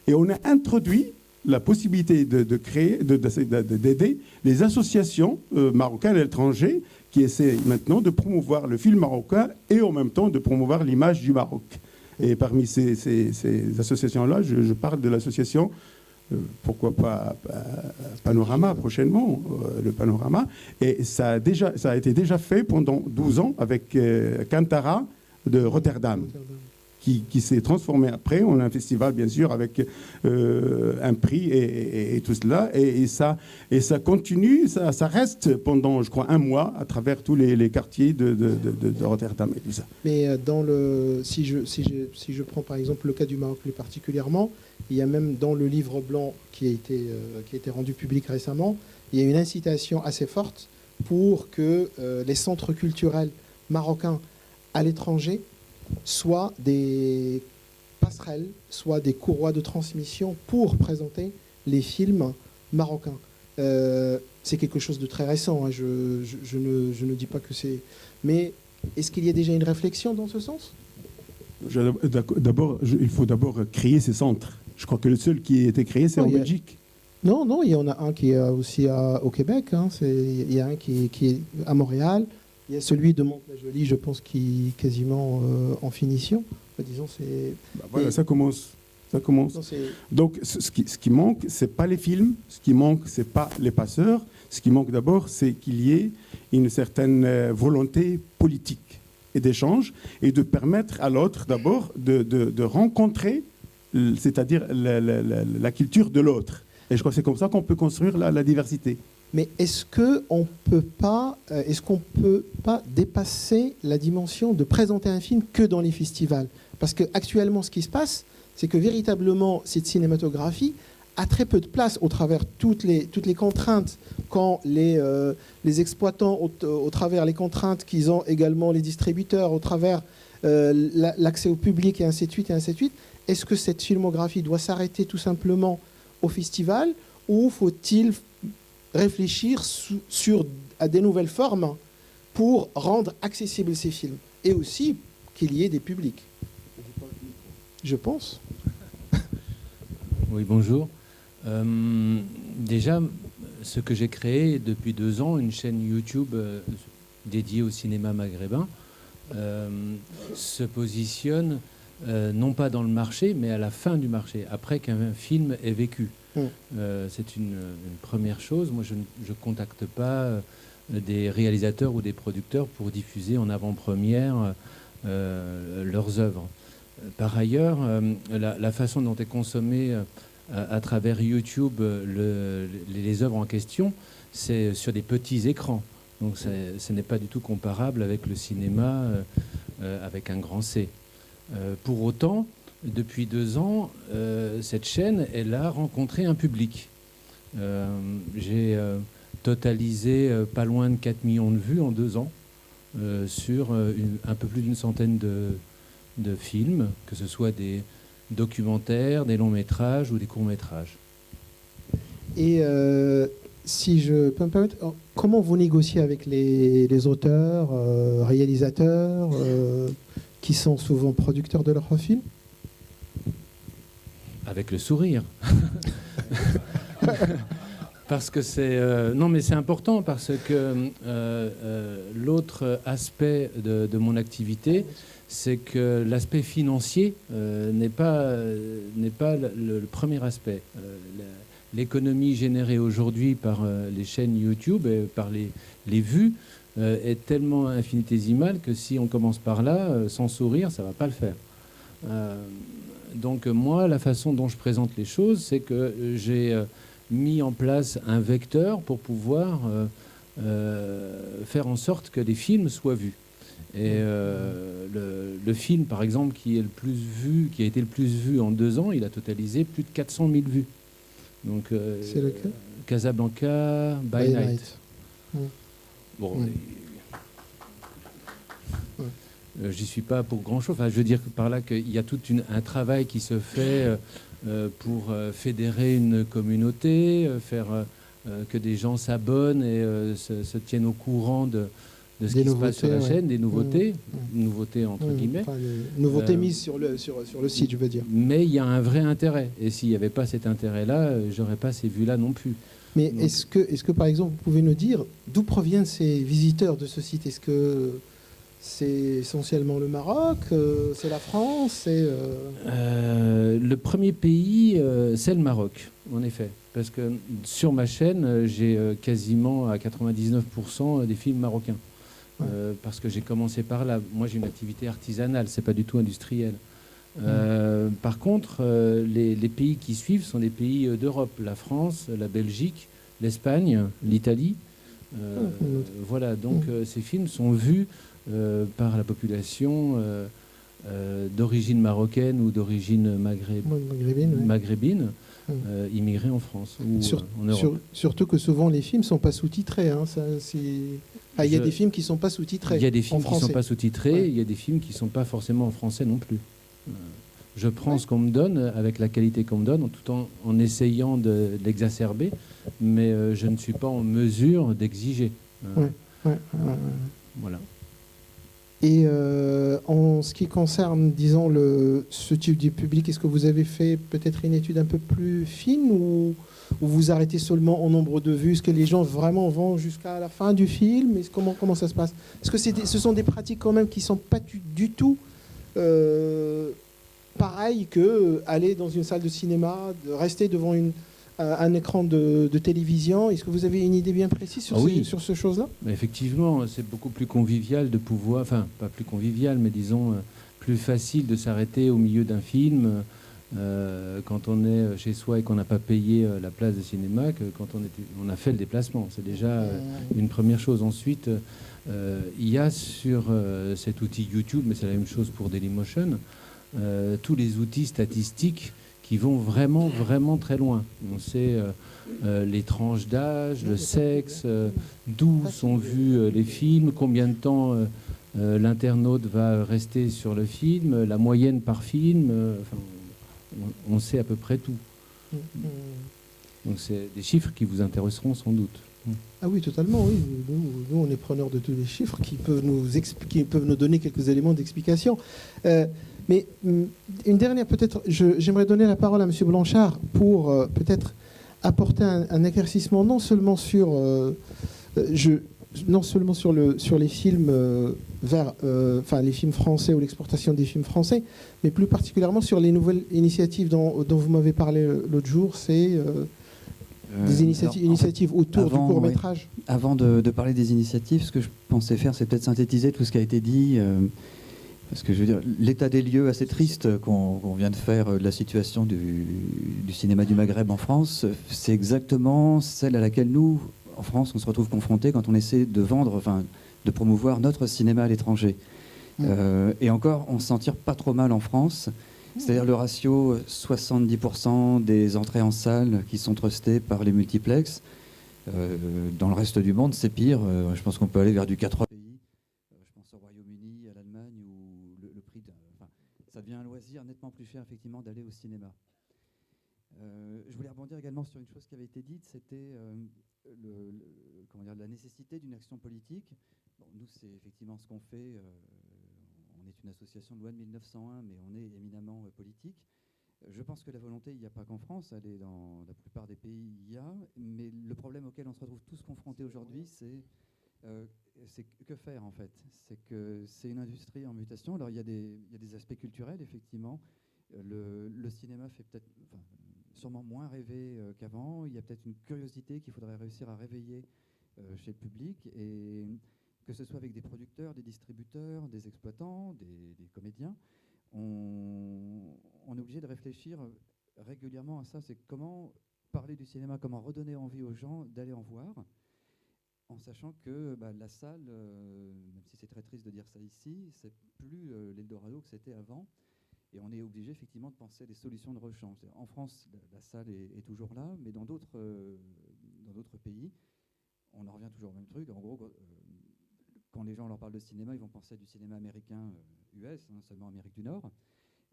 Et on a introduit la possibilité d'aider les associations marocaines à l'étranger qui essaient maintenant de promouvoir le film marocain et en même temps de promouvoir l'image du Maroc. Et parmi ces associations-là, je parle de l'association, pourquoi pas Panorama prochainement, le Panorama. Et ça a été déjà fait pendant 12 ans avec Kantara de Rotterdam. Qui s'est transformé après en un festival, bien sûr, avec un prix et tout cela. Et ça continue, ça reste pendant, je crois, un mois à travers tous les quartiers de Rotterdam et tout ça. Mais si je prends par exemple le cas du Maroc plus particulièrement, il y a même dans le livre blanc qui a été rendu public récemment, il y a une incitation assez forte pour que les centres culturels marocains à l'étranger soit des passerelles, soit des courroies de transmission pour présenter les films marocains. C'est quelque chose de très récent, hein. Je ne dis pas que c'est... Mais est-ce qu'il y a déjà une réflexion dans ce sens ? Il faut d'abord créer ces centres. Je crois que le seul qui a été créé, c'est en Belgique. Non, il y en a un qui est aussi au Québec. Hein. Il y a un qui est à Montréal. Il y a celui de Mantes-la-Jolie, je pense, qui est quasiment en finition. Disons, c'est... Voilà, ça commence. Non, donc, ce qui manque, ce n'est pas les films. Ce qui manque, ce n'est pas les passeurs. Ce qui manque d'abord, c'est qu'il y ait une certaine volonté politique et d'échange et de permettre à l'autre, d'abord, de rencontrer, c'est-à-dire la culture de l'autre. Et je crois que c'est comme ça qu'on peut construire la diversité. Mais est-ce qu'on peut pas dépasser la dimension de présenter un film que dans les festivals ? Parce qu'actuellement, ce qui se passe, c'est que véritablement, cette cinématographie a très peu de place au travers toutes les contraintes quand les exploitants, au travers les contraintes qu'ils ont également les distributeurs, au travers l'accès au public et ainsi de suite et ainsi de suite. Est-ce que cette filmographie doit s'arrêter tout simplement au festival ou faut-il réfléchir à des nouvelles formes pour rendre accessibles ces films et aussi qu'il y ait des publics. Je pense. Oui, bonjour. Déjà, ce que j'ai créé depuis 2 ans, une chaîne YouTube dédiée au cinéma maghrébin, se positionne non pas dans le marché, mais à la fin du marché, après qu'un film est vécu. C'est une première chose. Moi, je ne contacte pas des réalisateurs ou des producteurs pour diffuser en avant-première leurs œuvres. Par ailleurs, la façon dont est consommée à travers YouTube les œuvres en question, c'est sur des petits écrans. Donc ce n'est pas du tout comparable avec le cinéma avec un grand C. Pour autant, depuis 2 ans, cette chaîne, elle a rencontré un public. J'ai totalisé pas loin de 4 millions de vues en 2 ans sur un peu plus d'une centaine de films, que ce soit des documentaires, des longs métrages ou des courts métrages. Et si je peux me permettre, comment vous négociez avec les auteurs, réalisateurs, qui sont souvent producteurs de leurs films ? Avec le sourire. Parce que c'est... non, mais c'est important parce que l'autre aspect de mon activité, c'est que l'aspect financier n'est pas le premier aspect. L'économie générée aujourd'hui par les chaînes YouTube et par les vues est tellement infinitésimale que si on commence par là, sans sourire, ça ne va pas le faire. Donc moi, la façon dont je présente les choses, c'est que j'ai mis en place un vecteur pour pouvoir faire en sorte que les films soient vus. Et le film, par exemple, qui a été le plus vu en 2 ans, il a totalisé plus de 400 000 vues. Donc, c'est lequel ? Casablanca by Night. Bon, j'y suis pas pour grand-chose. Enfin, je veux dire que par là qu'il y a tout un travail qui se fait pour fédérer une communauté, faire que des gens s'abonnent et se tiennent au courant de ce Des qui se passe sur la nouveautés, chaîne, des nouveautés, Mmh. nouveautés entre guillemets. Enfin, les nouveautés Euh, mises sur le site, je veux dire. Mais il y a un vrai intérêt. Et s'il n'y avait pas cet intérêt-là, j'aurais pas ces vues-là non plus. Mais Donc- est-ce que, par exemple, vous pouvez nous dire d'où proviennent ces visiteurs de ce site? Est-ce que c'est essentiellement le Maroc, c'est la France, c'est Le premier pays, c'est le Maroc, en effet. Parce que sur ma chaîne, j'ai quasiment à 99% des films marocains. Ouais. Parce que j'ai commencé par là. Moi, j'ai une activité artisanale, c'est pas du tout industriel. Par contre, les pays qui suivent sont des pays d'Europe. La France, la Belgique, l'Espagne, l'Italie. Voilà, donc ces films sont vus par la population d'origine marocaine ou d'origine maghrébine, ouais. maghrébine immigrée en France ou en Europe. Surtout que souvent les films sont pas sous-titrés. Hein, il y a des films qui sont pas sous-titrés. Il y a des en films qui ne français. sont pas sous-titrés, Ouais. il y a des films qui ne sont pas forcément en français non plus. Je prends ce qu'on me donne avec la qualité qu'on me donne, tout en essayant de l'exacerber, mais je ne suis pas en mesure d'exiger. Ouais. Voilà. Et en ce qui concerne, disons, ce type de public, est-ce que vous avez fait peut-être une étude un peu plus fine ou vous arrêtez seulement au nombre de vues? Est-ce que les gens vraiment vont jusqu'à la fin du film? Comment ça se passe? Est-ce que ce sont des pratiques quand même qui ne sont pas du tout pareilles que aller dans une salle de cinéma, de rester devant un écran de télévision? Est-ce que vous avez une idée bien précise sur, sur ces choses-là? Mais effectivement, c'est beaucoup plus convivial de pouvoir, enfin pas plus convivial, mais disons plus facile de s'arrêter au milieu d'un film quand on est chez soi et qu'on n'a pas payé la place de cinéma que quand on a fait le déplacement. C'est déjà une première chose. Ensuite, il y a sur cet outil YouTube, mais c'est la même chose pour Dailymotion, tous les outils statistiques qui vont vraiment, vraiment très loin. On sait les tranches d'âge, le sexe, d'où sont vus les films, combien de temps l'internaute va rester sur le film, la moyenne par film. On sait à peu près tout. Donc c'est des chiffres qui vous intéresseront sans doute. Ah oui, totalement, oui. Nous, on est preneurs de tous les chiffres qui peuvent nous donner quelques éléments d'explication. Mais une dernière, peut-être, j'aimerais donner la parole à M. Blanchard pour peut-être apporter un éclaircissement non seulement sur les films les films français ou l'exportation des films français, mais plus particulièrement sur les nouvelles initiatives dont vous m'avez parlé l'autre jour. C'est des initiatives autour du court-métrage. Oui. Avant de parler des initiatives, ce que je pensais faire, c'est peut-être synthétiser tout ce qui a été dit. Parce que je veux dire, l'état des lieux assez triste qu'on vient de faire de la situation du cinéma du Maghreb en France, c'est exactement celle à laquelle nous, en France, on se retrouve confrontés quand on essaie de vendre, enfin, de promouvoir notre cinéma à l'étranger. Et encore, on s'en tire pas trop mal en France. C'est-à-dire le ratio 70% des entrées en salle qui sont trustées par les multiplexes. Dans le reste du monde, c'est pire. Je pense qu'on peut aller vers du 80 pays. Je pense au Royaume-Uni, à l'Allemagne, où le prix, ça devient un loisir nettement plus cher effectivement d'aller au cinéma. Je voulais rebondir également sur une chose qui avait été dite, c'était la nécessité d'une action politique. Bon, nous, c'est effectivement ce qu'on fait. On est une association de loi de 1901, mais on est éminemment politique. Je pense que la volonté, il n'y a pas qu'en France, elle est dans la plupart des pays, il y a. Mais le problème auquel on se retrouve tous confrontés aujourd'hui, c'est que faire en fait. C'est que c'est une industrie en mutation. Alors il y a des aspects culturels, effectivement. Le cinéma fait peut-être, sûrement moins rêver qu'avant. Il y a peut-être une curiosité qu'il faudrait réussir à réveiller chez le public. Et que ce soit avec des producteurs, des distributeurs, des exploitants, des comédiens, on est obligé de réfléchir régulièrement à ça. C'est comment parler du cinéma, comment redonner envie aux gens d'aller en voir, en sachant que la salle, même si c'est très triste de dire ça ici, c'est plus l'Eldorado que c'était avant. Et on est obligé effectivement de penser à des solutions de rechange. En France, la salle est toujours là, mais dans d'autres pays, on en revient toujours au même truc. En gros, quand les gens leur parlent de cinéma, ils vont penser à du cinéma américain US, seulement Amérique du Nord.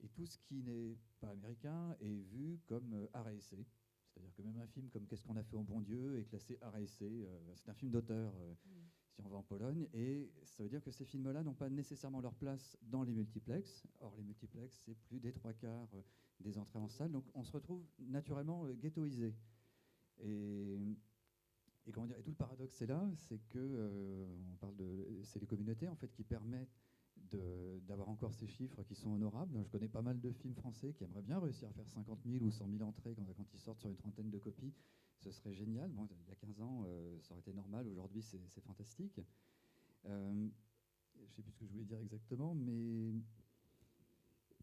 Et tout ce qui n'est pas américain est vu comme art et essai. C'est-à-dire que même un film comme Qu'est-ce qu'on a fait au bon Dieu est classé art et essai. C'est un film d'auteur, si on va en Pologne. Et ça veut dire que ces films-là n'ont pas nécessairement leur place dans les multiplexes. Or, les multiplexes, c'est plus des 3/4 des entrées en salle. Donc, on se retrouve naturellement ghettoisé. Et comment dire, et tout le paradoxe, c'est là, c'est que c'est les communautés en fait qui permettent d'avoir encore ces chiffres qui sont honorables. Je connais pas mal de films français qui aimeraient bien réussir à faire 50 000 ou 100 000 entrées quand ils sortent sur une trentaine de copies. Ce serait génial. Bon, il y a 15 ans, ça aurait été normal. Aujourd'hui, c'est fantastique. Je ne sais plus ce que je voulais dire exactement, mais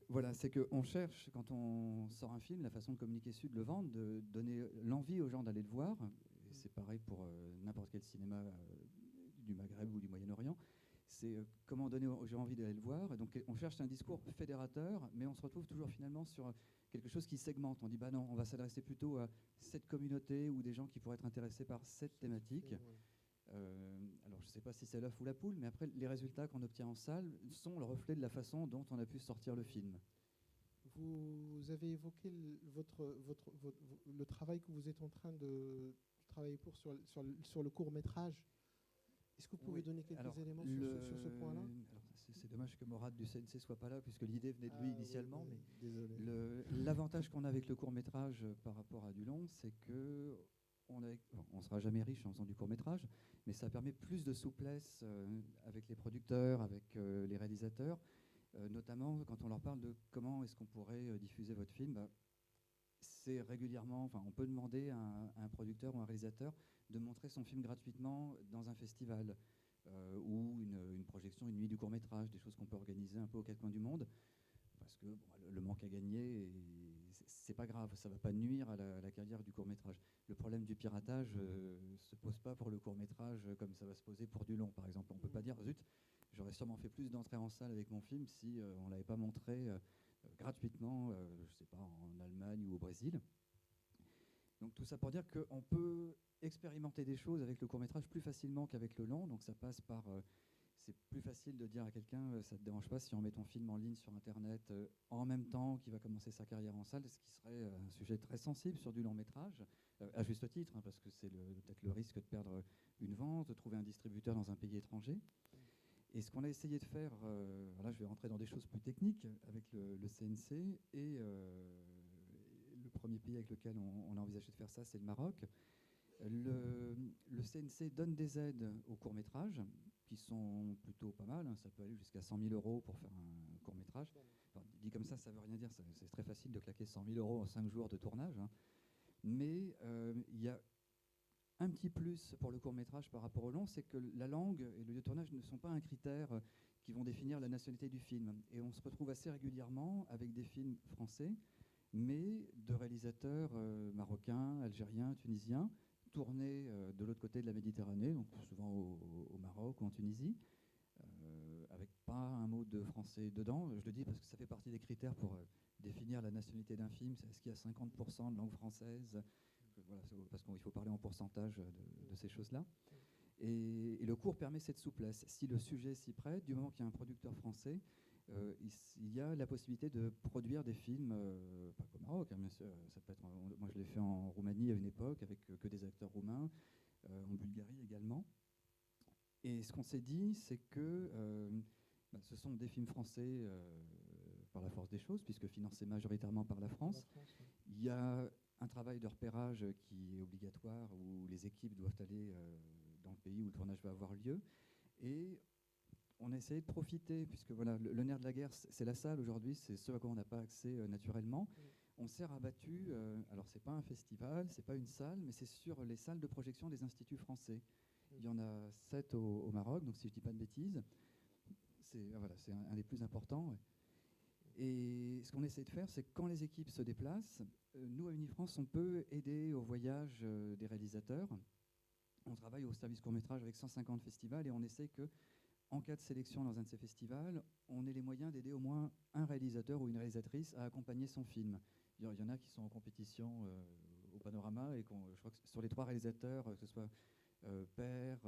voilà, c'est qu'on cherche, quand on sort un film, la façon de communiquer dessus, de le vendre, de donner l'envie aux gens d'aller le voir. Et c'est pareil pour n'importe quel cinéma du Maghreb ou du Moyen-Orient. C'est comment donner aux gens envie d'aller le voir. Et donc on cherche un discours fédérateur, mais on se retrouve toujours finalement sur quelque chose qui segmente. On dit, bah non, on va s'adresser plutôt à cette communauté ou des gens qui pourraient être intéressés par cette thématique. Alors je ne sais pas si c'est l'œuf ou la poule, mais après les résultats qu'on obtient en salle sont le reflet de la façon dont on a pu sortir le film. Vous avez évoqué le travail que vous êtes en train de travailler sur le court-métrage. Est-ce que vous pouvez donner quelques éléments sur ce point-là? C'est dommage que Morad du CNC ne soit pas là, puisque l'idée venait de lui initialement. Oui, mais désolé. L'avantage qu'on a avec le court-métrage par rapport à du long, c'est que on ne sera jamais riche en faisant du court-métrage, mais ça permet plus de souplesse avec les producteurs, avec les réalisateurs, notamment quand on leur parle de comment est-ce qu'on pourrait diffuser votre film. C'est régulièrement, enfin, on peut demander à un producteur ou un réalisateur de montrer son film gratuitement dans un festival ou une projection, une nuit du court-métrage, des choses qu'on peut organiser un peu aux quatre coins du monde, parce que le manque à gagner, c'est pas grave, ça va pas nuire à la carrière du court-métrage. Le problème du piratage se pose pas pour le court-métrage comme ça va se poser pour du long, par exemple. On peut pas dire, zut, j'aurais sûrement fait plus d'entrées en salle avec mon film si on l'avait pas montré gratuitement, je sais pas, en Allemagne ou au Brésil. Donc tout ça pour dire qu'on peut expérimenter des choses avec le court-métrage plus facilement qu'avec le long. Donc ça passe par... c'est plus facile de dire à quelqu'un, ça ne te dérange pas si on met ton film en ligne sur Internet en même temps qu'il va commencer sa carrière en salle, ce qui serait un sujet très sensible sur du long-métrage, à juste titre, hein, parce que c'est peut-être le risque de perdre une vente, de trouver un distributeur dans un pays étranger. Et ce qu'on a essayé de faire, là je vais rentrer dans des choses plus techniques avec le CNC, et le premier pays avec lequel on a envisagé de faire ça, c'est le Maroc. Le CNC donne des aides au court-métrage, qui sont plutôt pas mal, hein. Ça peut aller jusqu'à 100 000 € pour faire un court-métrage. Enfin, dit comme ça ne veut rien dire, c'est très facile de claquer 100 000 € en 5 jours de tournage. Hein. Mais il y a un petit plus pour le court-métrage par rapport au long, c'est que la langue et le lieu de tournage ne sont pas un critère qui vont définir la nationalité du film. Et on se retrouve assez régulièrement avec des films français, mais de réalisateurs marocains, algériens, tunisiens, tournés de l'autre côté de la Méditerranée, donc souvent au Maroc ou en Tunisie, avec pas un mot de français dedans. Je le dis parce que ça fait partie des critères pour définir la nationalité d'un film. Est-ce qu'il y a 50% de langue française? Voilà, parce qu'il faut parler en pourcentage de ces choses-là. Et le cours permet cette souplesse. Si le sujet s'y prête, du moment qu'il y a un producteur français, il y a la possibilité de produire des films, pas qu'au Maroc, hein, bien sûr, ça peut être, moi je l'ai fait en Roumanie à une époque, avec que des acteurs roumains, en Bulgarie également. Et ce qu'on s'est dit, c'est que ce sont des films français par la force des choses, puisque financés majoritairement par la France. Il y a un travail de repérage qui est obligatoire, où les équipes doivent aller dans le pays où le tournage va avoir lieu. Et on a essayé de profiter, puisque voilà, le nerf de la guerre, c'est la salle aujourd'hui, c'est ce à quoi on n'a pas accès naturellement. On s'est rabattu, alors c'est pas un festival, c'est pas une salle, mais c'est sur les salles de projection des instituts français. Il y en a 7 au Maroc, donc si je ne dis pas de bêtises, c'est un des plus importants. Ouais. Et ce qu'on essaie de faire, c'est que quand les équipes se déplacent, nous, à Unifrance, on peut aider au voyage des réalisateurs. On travaille au service court-métrage avec 150 festivals et on essaie que, en cas de sélection dans un de ces festivals, on ait les moyens d'aider au moins un réalisateur ou une réalisatrice à accompagner son film. Il y en a qui sont en compétition au Panorama et je crois que sur les 3 réalisateurs, que ce soit Père,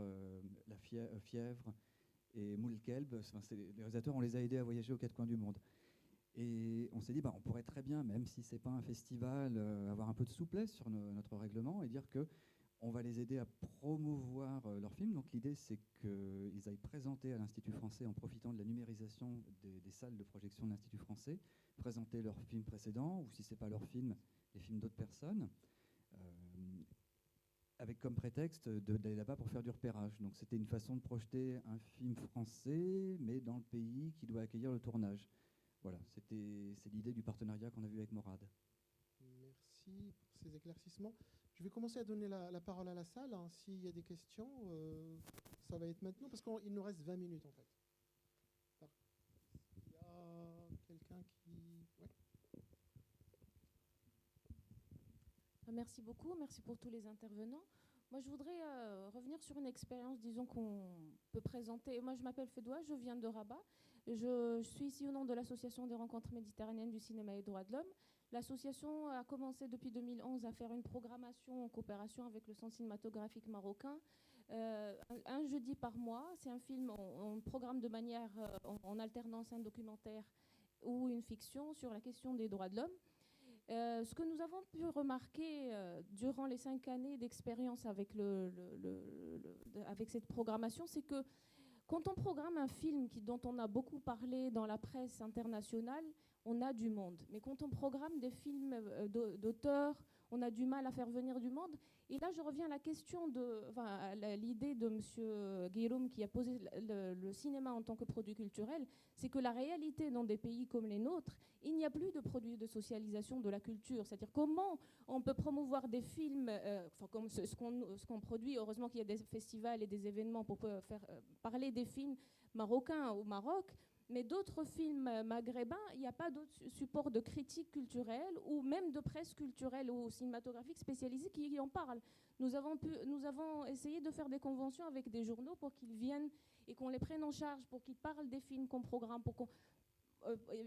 La Fièvre et Moulkelb. Enfin, les réalisateurs, on les a aidés à voyager aux quatre coins du monde. Et on s'est dit, on pourrait très bien, même si ce n'est pas un festival, avoir un peu de souplesse sur notre règlement et dire qu'on va les aider à promouvoir leurs films. Donc l'idée, c'est qu'ils aillent présenter à l'Institut français, en profitant de la numérisation des salles de projection de l'Institut français, présenter leurs films précédents, ou si ce n'est pas leurs films, les films d'autres personnes, avec comme prétexte d'aller là-bas pour faire du repérage. Donc c'était une façon de projeter un film français, mais dans le pays qui doit accueillir le tournage. Voilà, c'est l'idée du partenariat qu'on a vu avec Morad. Merci pour ces éclaircissements. Je vais commencer à donner la parole à la salle. S'il y a des questions, ça va être maintenant, parce qu'il nous reste 20 minutes en fait. Il y a quelqu'un qui... Ouais. Merci beaucoup, merci pour tous les intervenants. Moi, je voudrais revenir sur une expérience, disons, qu'on peut présenter. Moi, je m'appelle Fedoua, je viens de Rabat. Je suis ici au nom de l'Association des rencontres méditerranéennes du cinéma et des droits de l'homme. L'association a commencé depuis 2011 à faire une programmation en coopération avec le Centre cinématographique marocain. Un jeudi par mois, c'est un film, on programme de manière en alternance un documentaire ou une fiction sur la question des droits de l'homme. Ce que nous avons pu remarquer durant les 5 années d'expérience avec, avec cette programmation, c'est que quand on programme un film dont on a beaucoup parlé dans la presse internationale, on a du monde. Mais quand on programme des films d'auteurs, on a du mal à faire venir du monde. Et là, je reviens à la question à l'idée de M. Guillaume qui a posé le cinéma en tant que produit culturel, c'est que la réalité dans des pays comme les nôtres, il n'y a plus de produits de socialisation de la culture. C'est-à-dire comment on peut promouvoir des films, comme ce qu'on produit. Heureusement qu'il y a des festivals et des événements pour faire parler des films marocains au Maroc. Mais d'autres films maghrébins, il n'y a pas d'autres supports de critique culturelle ou même de presse culturelle ou cinématographique spécialisée qui en parlent. Nous avons essayé de faire des conventions avec des journaux pour qu'ils viennent et qu'on les prenne en charge, pour qu'ils parlent des films qu'on programme, pour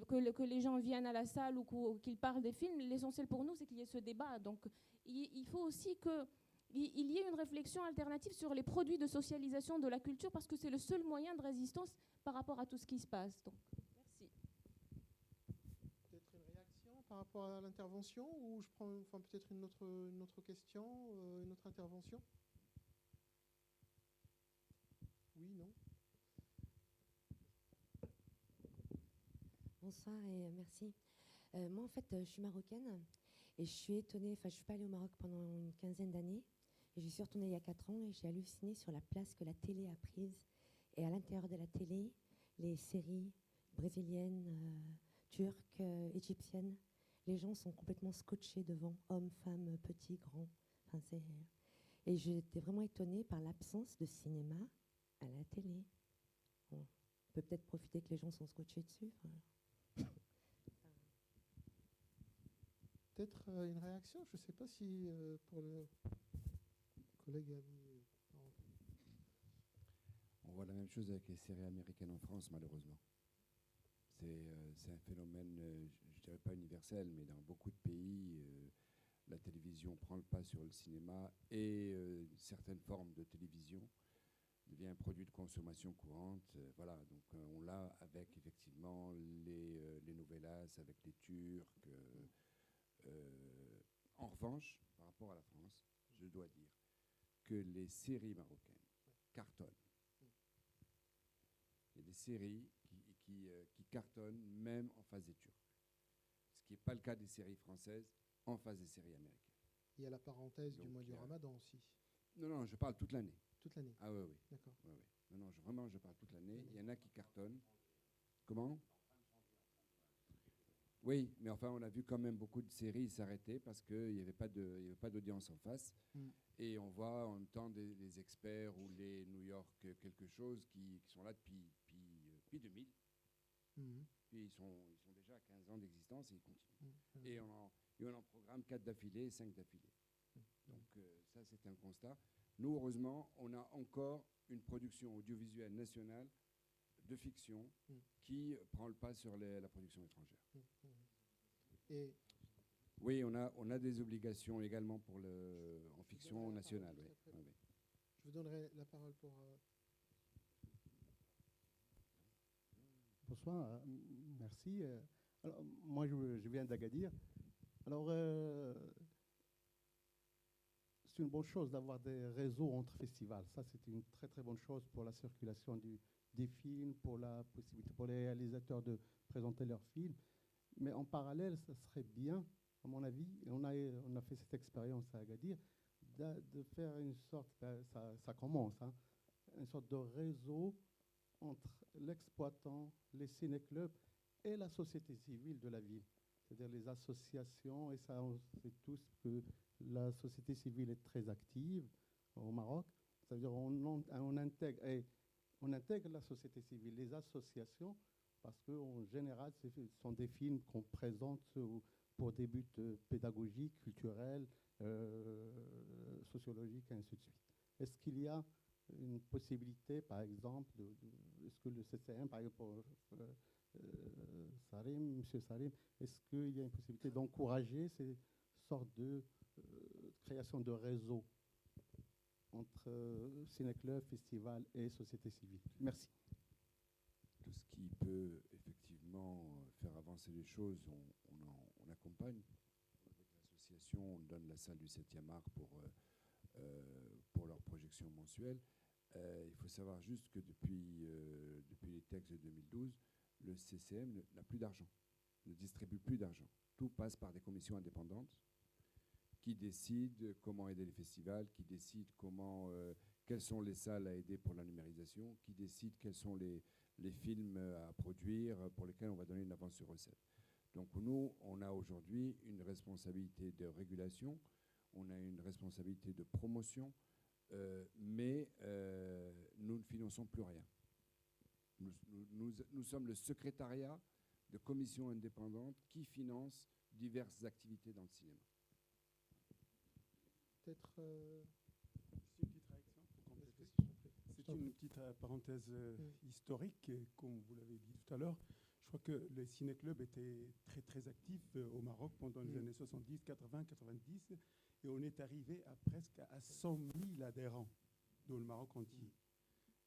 que les gens viennent à la salle ou qu'ils parlent des films. L'essentiel pour nous, c'est qu'il y ait ce débat. Donc il faut aussi qu'il y ait une réflexion alternative sur les produits de socialisation de la culture, parce que c'est le seul moyen de résistance par rapport à tout ce qui se passe. Donc, merci. Peut-être une réaction par rapport à l'intervention, ou je prends peut-être une autre question, une autre intervention. Oui, non. Bonsoir et merci. Moi, en fait, je suis marocaine et je suis étonnée. Je ne suis pas allée au Maroc pendant une quinzaine d'années. Et je suis retournée il y a 4 ans et j'ai halluciné sur la place que la télé a prise. Et à l'intérieur de la télé, les séries brésiliennes, turques, égyptiennes, les gens sont complètement scotchés devant, hommes, femmes, petits, grands. Et j'étais vraiment étonnée par l'absence de cinéma à la télé. On peut peut-être profiter que les gens sont scotchés dessus. Peut-être une réaction, je ne sais pas si pour le collègue a mis... On voit la même chose avec les séries américaines en France, malheureusement. C'est un phénomène, je ne dirais pas universel, mais dans beaucoup de pays, la télévision prend le pas sur le cinéma et certaines formes de télévision devient un produit de consommation courante. Voilà, donc on l'a avec effectivement les novellas, avec les Turcs. En revanche, par rapport à la France, je dois dire que les séries marocaines cartonnent. Il y a des séries qui cartonnent même en face des Turcs. Ce qui n'est pas le cas des séries françaises en face des séries américaines. Il y a la parenthèse du Donc, mois du Ramadan aussi. Non, je parle toute l'année. Toute l'année. Ah oui. D'accord. Oui. Non, vraiment, je parle toute l'année. Il y en a qui cartonnent. Comment ? Oui, mais enfin, on a vu quand même beaucoup de séries s'arrêter parce qu'il n'y avait pas d'audience en face. Et on voit en même temps des experts ou les New York quelque chose qui sont là depuis 2000. Puis ils sont déjà à 15 ans d'existence et ils continuent. Et on en programme 4 d'affilée, 5 d'affilée. Donc ça, c'est un constat. Nous, heureusement, on a encore une production audiovisuelle nationale de fiction qui prend le pas sur la production étrangère. Et oui, on a des obligations également en fiction nationale. Oui. Je vous donnerai la parole pour... Bonsoir, merci. Alors, moi, je viens d'Agadir. Alors, c'est une bonne chose d'avoir des réseaux entre festivals. Ça, c'est une très, très bonne chose pour la circulation des films, pour la possibilité pour les réalisateurs de présenter leurs films. Mais en parallèle, ça serait bien, à mon avis, et on a fait cette expérience à Agadir, de faire une sorte, ça commence, hein, une sorte de réseau entre l'exploitant, les ciné-clubs et la société civile de la ville. C'est-à-dire les associations, et ça, on sait tous que la société civile est très active au Maroc. Ça veut dire on intègre la société civile, les associations, parce qu'en général, ce sont des films qu'on présente pour des buts pédagogiques, culturels, sociologiques, et ainsi de suite. Est-ce qu'il y a une possibilité, par exemple, est-ce que le CCM, par exemple, pour Sarim, M. Sarim, est-ce qu'il y a une possibilité d'encourager ces sortes de création de réseaux entre ciné-club, festival et société civile? Merci. Tout ce qui peut effectivement faire avancer les choses, on accompagne. Avec l'association, on donne la salle du 7e art pour leur projection mensuelle. Il faut savoir juste que depuis les textes de 2012, le CCM n'a plus d'argent, ne distribue plus d'argent. Tout passe par des commissions indépendantes qui décident comment aider les festivals, qui décident quelles sont les salles à aider pour la numérisation, qui décident quels sont les films à produire pour lesquels on va donner une avance sur recette. Donc nous, on a aujourd'hui une responsabilité de régulation, on a une responsabilité de promotion, mais nous ne finançons plus rien. Nous sommes le secrétariat de commissions indépendantes qui finance diverses activités dans le cinéma. Peut-être... C'est une petite réaction pour compléter. C'est une petite parenthèse historique, comme vous l'avez dit tout à l'heure. Je crois que le ciné-club était très, très actif au Maroc pendant les années 70, 80, 90. Et on est arrivé à presque à 100 000 adhérents dans le Maroc entier.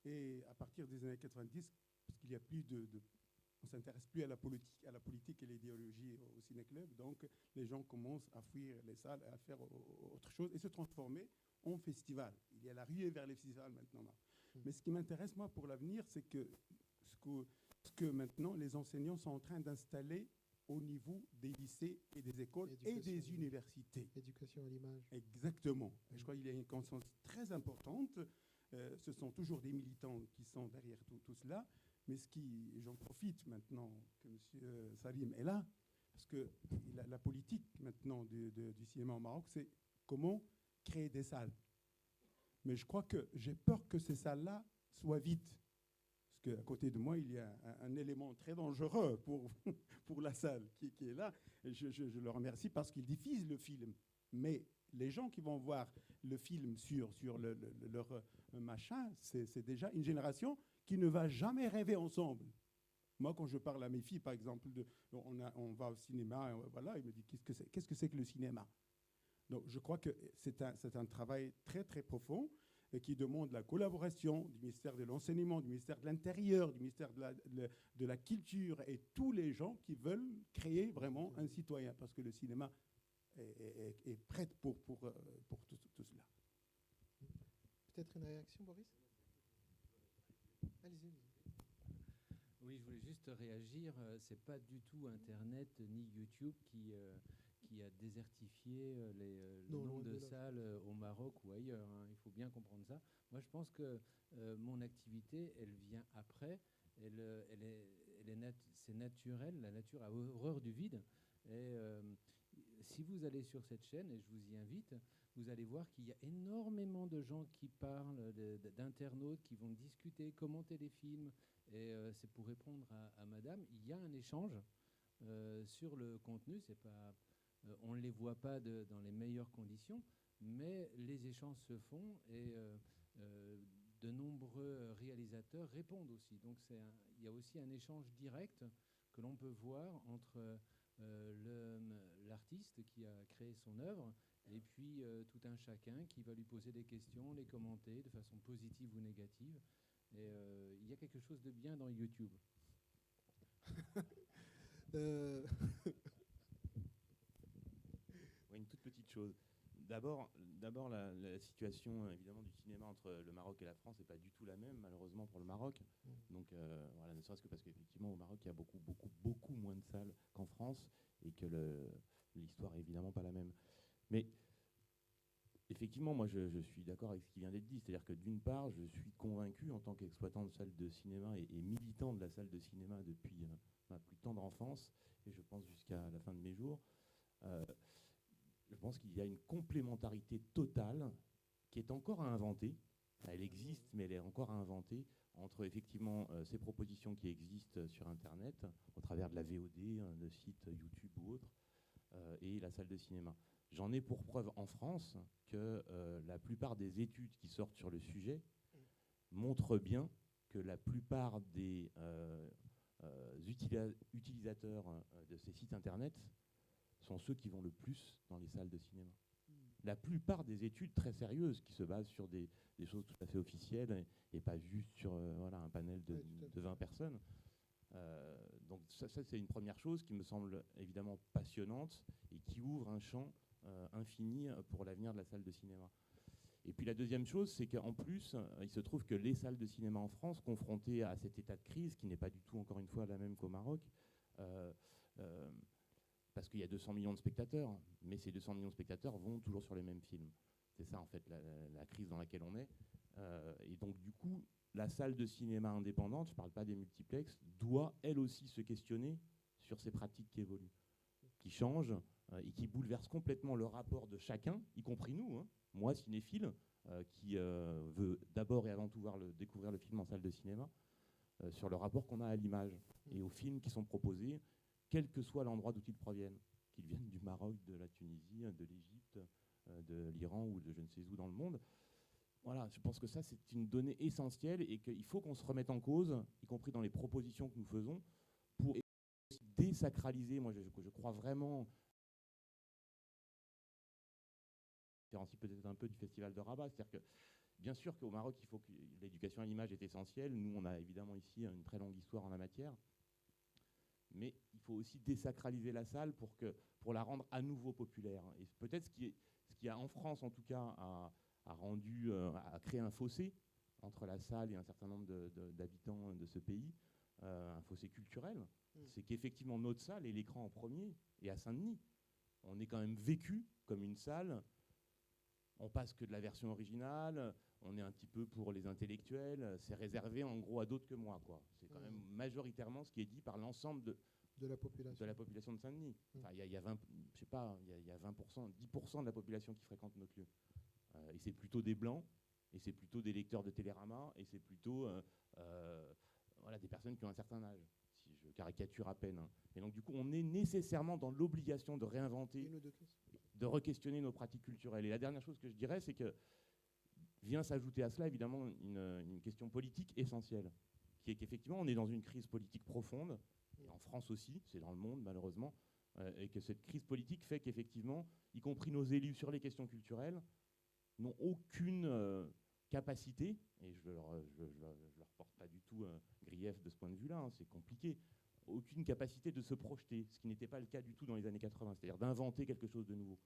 Et à partir des années 90, parce qu'il n'y a plus on ne s'intéresse plus à la politique et l'idéologie au ciné-club, donc les gens commencent à fuir les salles, à faire autre chose et se transformer en festival. Il y a la ruée vers les festivals maintenant. Mais ce qui m'intéresse, moi, pour l'avenir, c'est que ce que maintenant les enseignants sont en train d'installer au niveau des lycées et des écoles et des universités. Éducation à l'image. Exactement. Et je crois qu'il y a une conscience très importante. Ce sont toujours des militants qui sont derrière tout cela. Mais j'en profite maintenant que M. Salim est là, parce que la politique maintenant du cinéma au Maroc, c'est comment créer des salles. Mais je crois que j'ai peur que ces salles-là soient vides. Parce qu'à côté de moi, il y a un élément très dangereux pour la salle qui est là. Et je le remercie parce qu'il diffuse le film. Mais les gens qui vont voir le film sur leur machin, c'est déjà une génération qui ne va jamais rêver ensemble. Moi, quand je parle à mes filles, par exemple, on va au cinéma, voilà, ils me disent qu'est-ce que c'est que le cinéma? Donc, je crois que c'est un travail très, très profond et qui demande la collaboration du ministère de l'Enseignement, du ministère de l'Intérieur, du ministère de la Culture et tous les gens qui veulent créer vraiment un citoyen, parce que le cinéma est prêt pour tout cela. Peut-être une réaction, Boris? Allez-y. Oui, je voulais juste réagir. C'est pas du tout Internet ni YouTube qui a désertifié le nombre de salles au Maroc ou ailleurs. Hein. Il faut bien comprendre ça. Moi, je pense que mon activité, elle vient après. C'est naturel. La nature a horreur du vide. Et si vous allez sur cette chaîne, et je vous y invite, vous allez voir qu'il y a énormément de gens qui parlent, d'internautes qui vont discuter, commenter les films. Et c'est pour répondre à madame, il y a un échange sur le contenu. C'est pas, on ne les voit pas dans les meilleures conditions, mais les échanges se font et de nombreux réalisateurs répondent aussi. Donc il y a aussi un échange direct que l'on peut voir entre l'artiste qui a créé son œuvre et puis tout un chacun qui va lui poser des questions, les commenter de façon positive ou négative. Et il y a quelque chose de bien dans YouTube. Oui, une toute petite chose. D'abord la situation évidemment du cinéma entre le Maroc et la France n'est pas du tout la même, malheureusement pour le Maroc. Donc voilà, ne serait-ce que parce qu'effectivement au Maroc il y a beaucoup moins de salles qu'en France et que l'histoire est évidemment pas la même. Mais effectivement, moi je suis d'accord avec ce qui vient d'être dit, c'est-à-dire que d'une part, je suis convaincu en tant qu'exploitant de salle de cinéma et militant de la salle de cinéma depuis ma plus tendre enfance et je pense jusqu'à la fin de mes jours. Je pense qu'il y a une complémentarité totale qui est encore à inventer. Elle existe, mais elle est encore à inventer entre effectivement ces propositions qui existent sur Internet, au travers de la VOD, de sites YouTube ou autres, et la salle de cinéma. J'en ai pour preuve en France que la plupart des études qui sortent sur le sujet montrent bien que la plupart des utilisateurs de ces sites Internet sont ceux qui vont le plus dans les salles de cinéma. La plupart des études très sérieuses qui se basent sur des choses tout à fait officielles et pas juste sur voilà, un panel de 20 personnes. Donc ça c'est une première chose qui me semble évidemment passionnante et qui ouvre un champ infini pour l'avenir de la salle de cinéma. Et puis la deuxième chose, c'est qu'en plus, il se trouve que les salles de cinéma en France, confrontées à cet état de crise, qui n'est pas du tout, encore une fois, la même qu'au Maroc, parce qu'il y a 200 millions de spectateurs, mais ces 200 millions de spectateurs vont toujours sur les mêmes films. C'est ça, en fait, la crise dans laquelle on est. Et donc, du coup, la salle de cinéma indépendante, je ne parle pas des multiplexes, doit, elle aussi, se questionner sur ces pratiques qui évoluent, qui changent et qui bouleversent complètement le rapport de chacun, y compris nous, hein. Moi, cinéphile, qui veut d'abord et avant tout découvrir le film en salle de cinéma, sur le rapport qu'on a à l'image et aux films qui sont proposés, quel que soit l'endroit d'où ils proviennent, qu'ils viennent du Maroc, de la Tunisie, de l'Égypte, de l'Iran ou de je ne sais où dans le monde. Voilà, je pense que ça, c'est une donnée essentielle et qu'il faut qu'on se remette en cause, y compris dans les propositions que nous faisons, pour désacraliser. Moi, je crois vraiment, différencie peut-être un peu du Festival de Rabat, c'est-à-dire que bien sûr qu'au Maroc, il faut que l'éducation à l'image est essentielle. Nous, on a évidemment ici une très longue histoire en la matière. Mais il faut aussi désacraliser la salle pour la rendre à nouveau populaire. Et peut-être ce qui a en France, en tout cas, a créé un fossé entre la salle et un certain nombre d'habitants de ce pays, un fossé culturel, c'est qu'effectivement notre salle est l'écran en premier, et à Saint-Denis, on est quand même vécu comme une salle. On passe que de la version originale, on est un petit peu pour les intellectuels, c'est réservé en gros à d'autres que moi, quoi. C'est quand même majoritairement ce qui est dit par l'ensemble de la population de Saint-Denis. Enfin, il y a 20, je sais pas, il y a 20%, 10% de la population qui fréquente notre lieu. Et c'est plutôt des blancs, et c'est plutôt des lecteurs de Télérama, et c'est plutôt voilà, des personnes qui ont un certain âge, si je caricature à peine, hein. Et donc du coup, on est nécessairement dans l'obligation de réinventer, de re-questionner nos pratiques culturelles. Et la dernière chose que je dirais, c'est que vient s'ajouter à cela évidemment une question politique essentielle, qui est qu'effectivement on est dans une crise politique profonde, et en France aussi, c'est dans le monde malheureusement, et que cette crise politique fait qu'effectivement, y compris nos élus sur les questions culturelles, n'ont aucune capacité, et je leur porte pas du tout grief de ce point de vue-là, hein, c'est compliqué, aucune capacité de se projeter, ce qui n'était pas le cas du tout dans les années 80, c'est-à-dire d'inventer quelque chose de nouveau.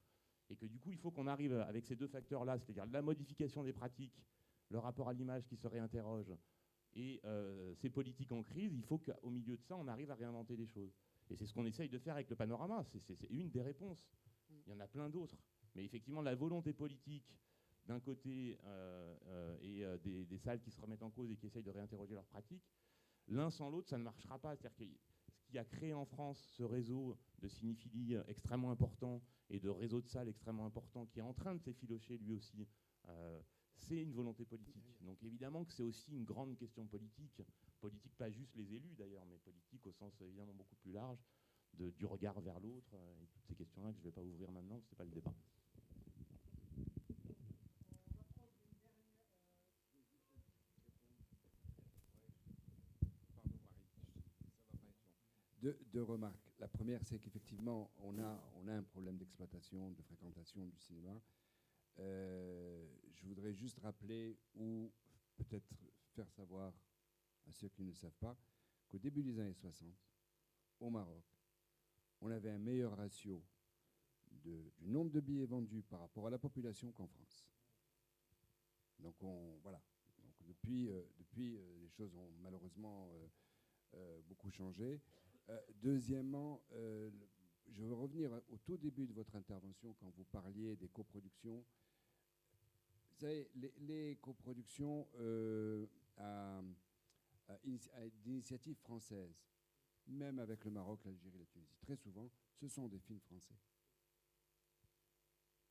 Et que du coup, il faut qu'on arrive avec ces deux facteurs-là, c'est-à-dire la modification des pratiques, le rapport à l'image qui se réinterroge, et ces politiques en crise, il faut qu'au milieu de ça, on arrive à réinventer des choses. Et c'est ce qu'on essaye de faire avec le panorama, c'est une des réponses. Il y en a plein d'autres. Mais effectivement, la volonté politique, d'un côté, et des salles qui se remettent en cause et qui essayent de réinterroger leurs pratiques, l'un sans l'autre, ça ne marchera pas. C'est-à-dire que ce qui a créé en France ce réseau de cinéphilie extrêmement important et de réseau de salles extrêmement important, qui est en train de s'effilocher lui aussi, c'est une volonté politique. Donc évidemment que c'est aussi une grande question politique pas juste les élus d'ailleurs, mais politique au sens évidemment beaucoup plus large, du regard vers l'autre, et toutes ces questions-là que je ne vais pas ouvrir maintenant, ce n'est pas le débat. Deux remarques. La première, c'est qu'effectivement, on a un problème d'exploitation, de fréquentation du cinéma. Je voudrais juste rappeler, ou peut-être faire savoir à ceux qui ne le savent pas, qu'au début des années 60, au Maroc, on avait un meilleur ratio du nombre de billets vendus par rapport à la population qu'en France. Donc voilà. Donc depuis, les choses ont malheureusement beaucoup changé. Deuxièmement, je veux revenir au tout début de votre intervention quand vous parliez des coproductions. Vous savez, les coproductions d'initiatives françaises, même avec le Maroc, l'Algérie, la Tunisie, très souvent, ce sont des films français.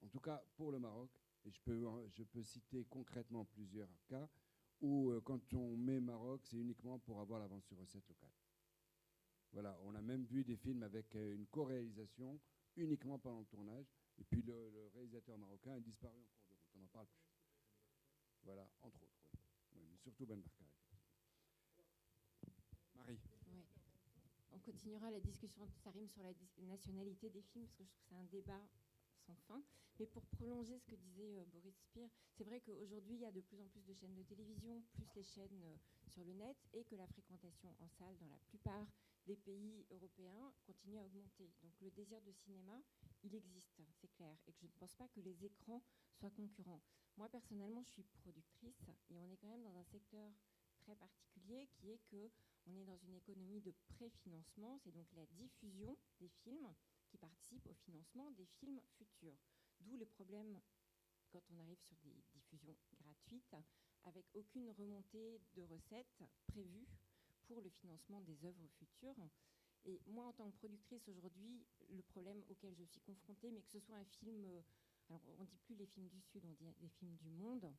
En tout cas, pour le Maroc, et je peux citer concrètement plusieurs cas où, quand on met Maroc, c'est uniquement pour avoir l'avance sur recette locale. Voilà, on a même vu des films avec une co-réalisation uniquement pendant le tournage, et puis le réalisateur marocain a disparu en cours de route, on n'en parle plus. Voilà, entre autres. Oui. Oui, mais surtout Ben Barka. Marie. Oui. On continuera la discussion, ça rime sur la nationalité des films, parce que je trouve que c'est un débat sans fin. Mais pour prolonger ce que disait Boris Spir, c'est vrai qu'aujourd'hui, il y a de plus en plus de chaînes de télévision, plus les chaînes sur le net, et que la fréquentation en salle dans la plupart des pays européens continue à augmenter. Donc le désir de cinéma, il existe, c'est clair, et que je ne pense pas que les écrans soient concurrents. Moi, personnellement, je suis productrice, et on est quand même dans un secteur très particulier qui est qu'on est dans une économie de préfinancement, c'est donc la diffusion des films qui participent au financement des films futurs. D'où le problème quand on arrive sur des diffusions gratuites avec aucune remontée de recettes prévue pour le financement des œuvres futures. Et moi, en tant que productrice aujourd'hui, le problème auquel je suis confrontée, mais que ce soit un film, alors on ne dit plus les films du Sud, on dit des films du monde,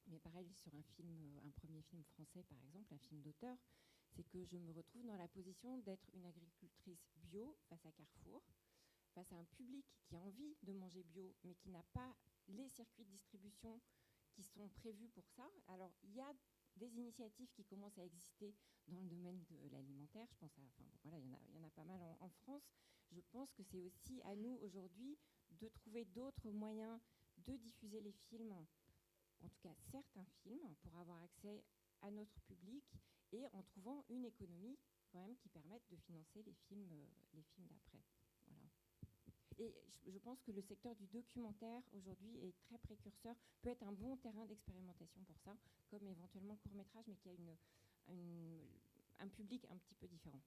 mais pareil sur un film, un premier film français par exemple, un film d'auteur, c'est que je me retrouve dans la position d'être une agricultrice bio face à Carrefour, face à un public qui a envie de manger bio, mais qui n'a pas les circuits de distribution qui sont prévus pour ça. Alors, il y a des initiatives qui commencent à exister dans le domaine de l'alimentaire. Je pense à, enfin, bon, voilà, il y en a pas mal en France. Je pense que c'est aussi à nous aujourd'hui de trouver d'autres moyens de diffuser les films, en tout cas certains films, pour avoir accès à notre public et en trouvant une économie quand même qui permette de financer les films d'après. Voilà. Et je pense que le secteur du documentaire aujourd'hui est très précurseur, peut être un bon terrain d'expérimentation pour ça, comme éventuellement le court-métrage, mais qui a un public un petit peu différent.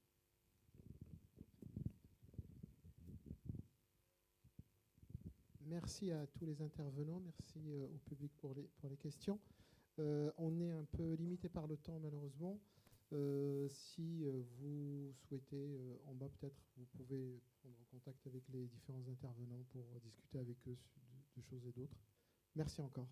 Merci à tous les intervenants, merci au public pour les questions. On est un peu limité par le temps malheureusement. Si vous souhaitez, en bas peut-être, vous pouvez prendre contact avec les différents intervenants pour discuter avec eux de choses et d'autres. Merci encore.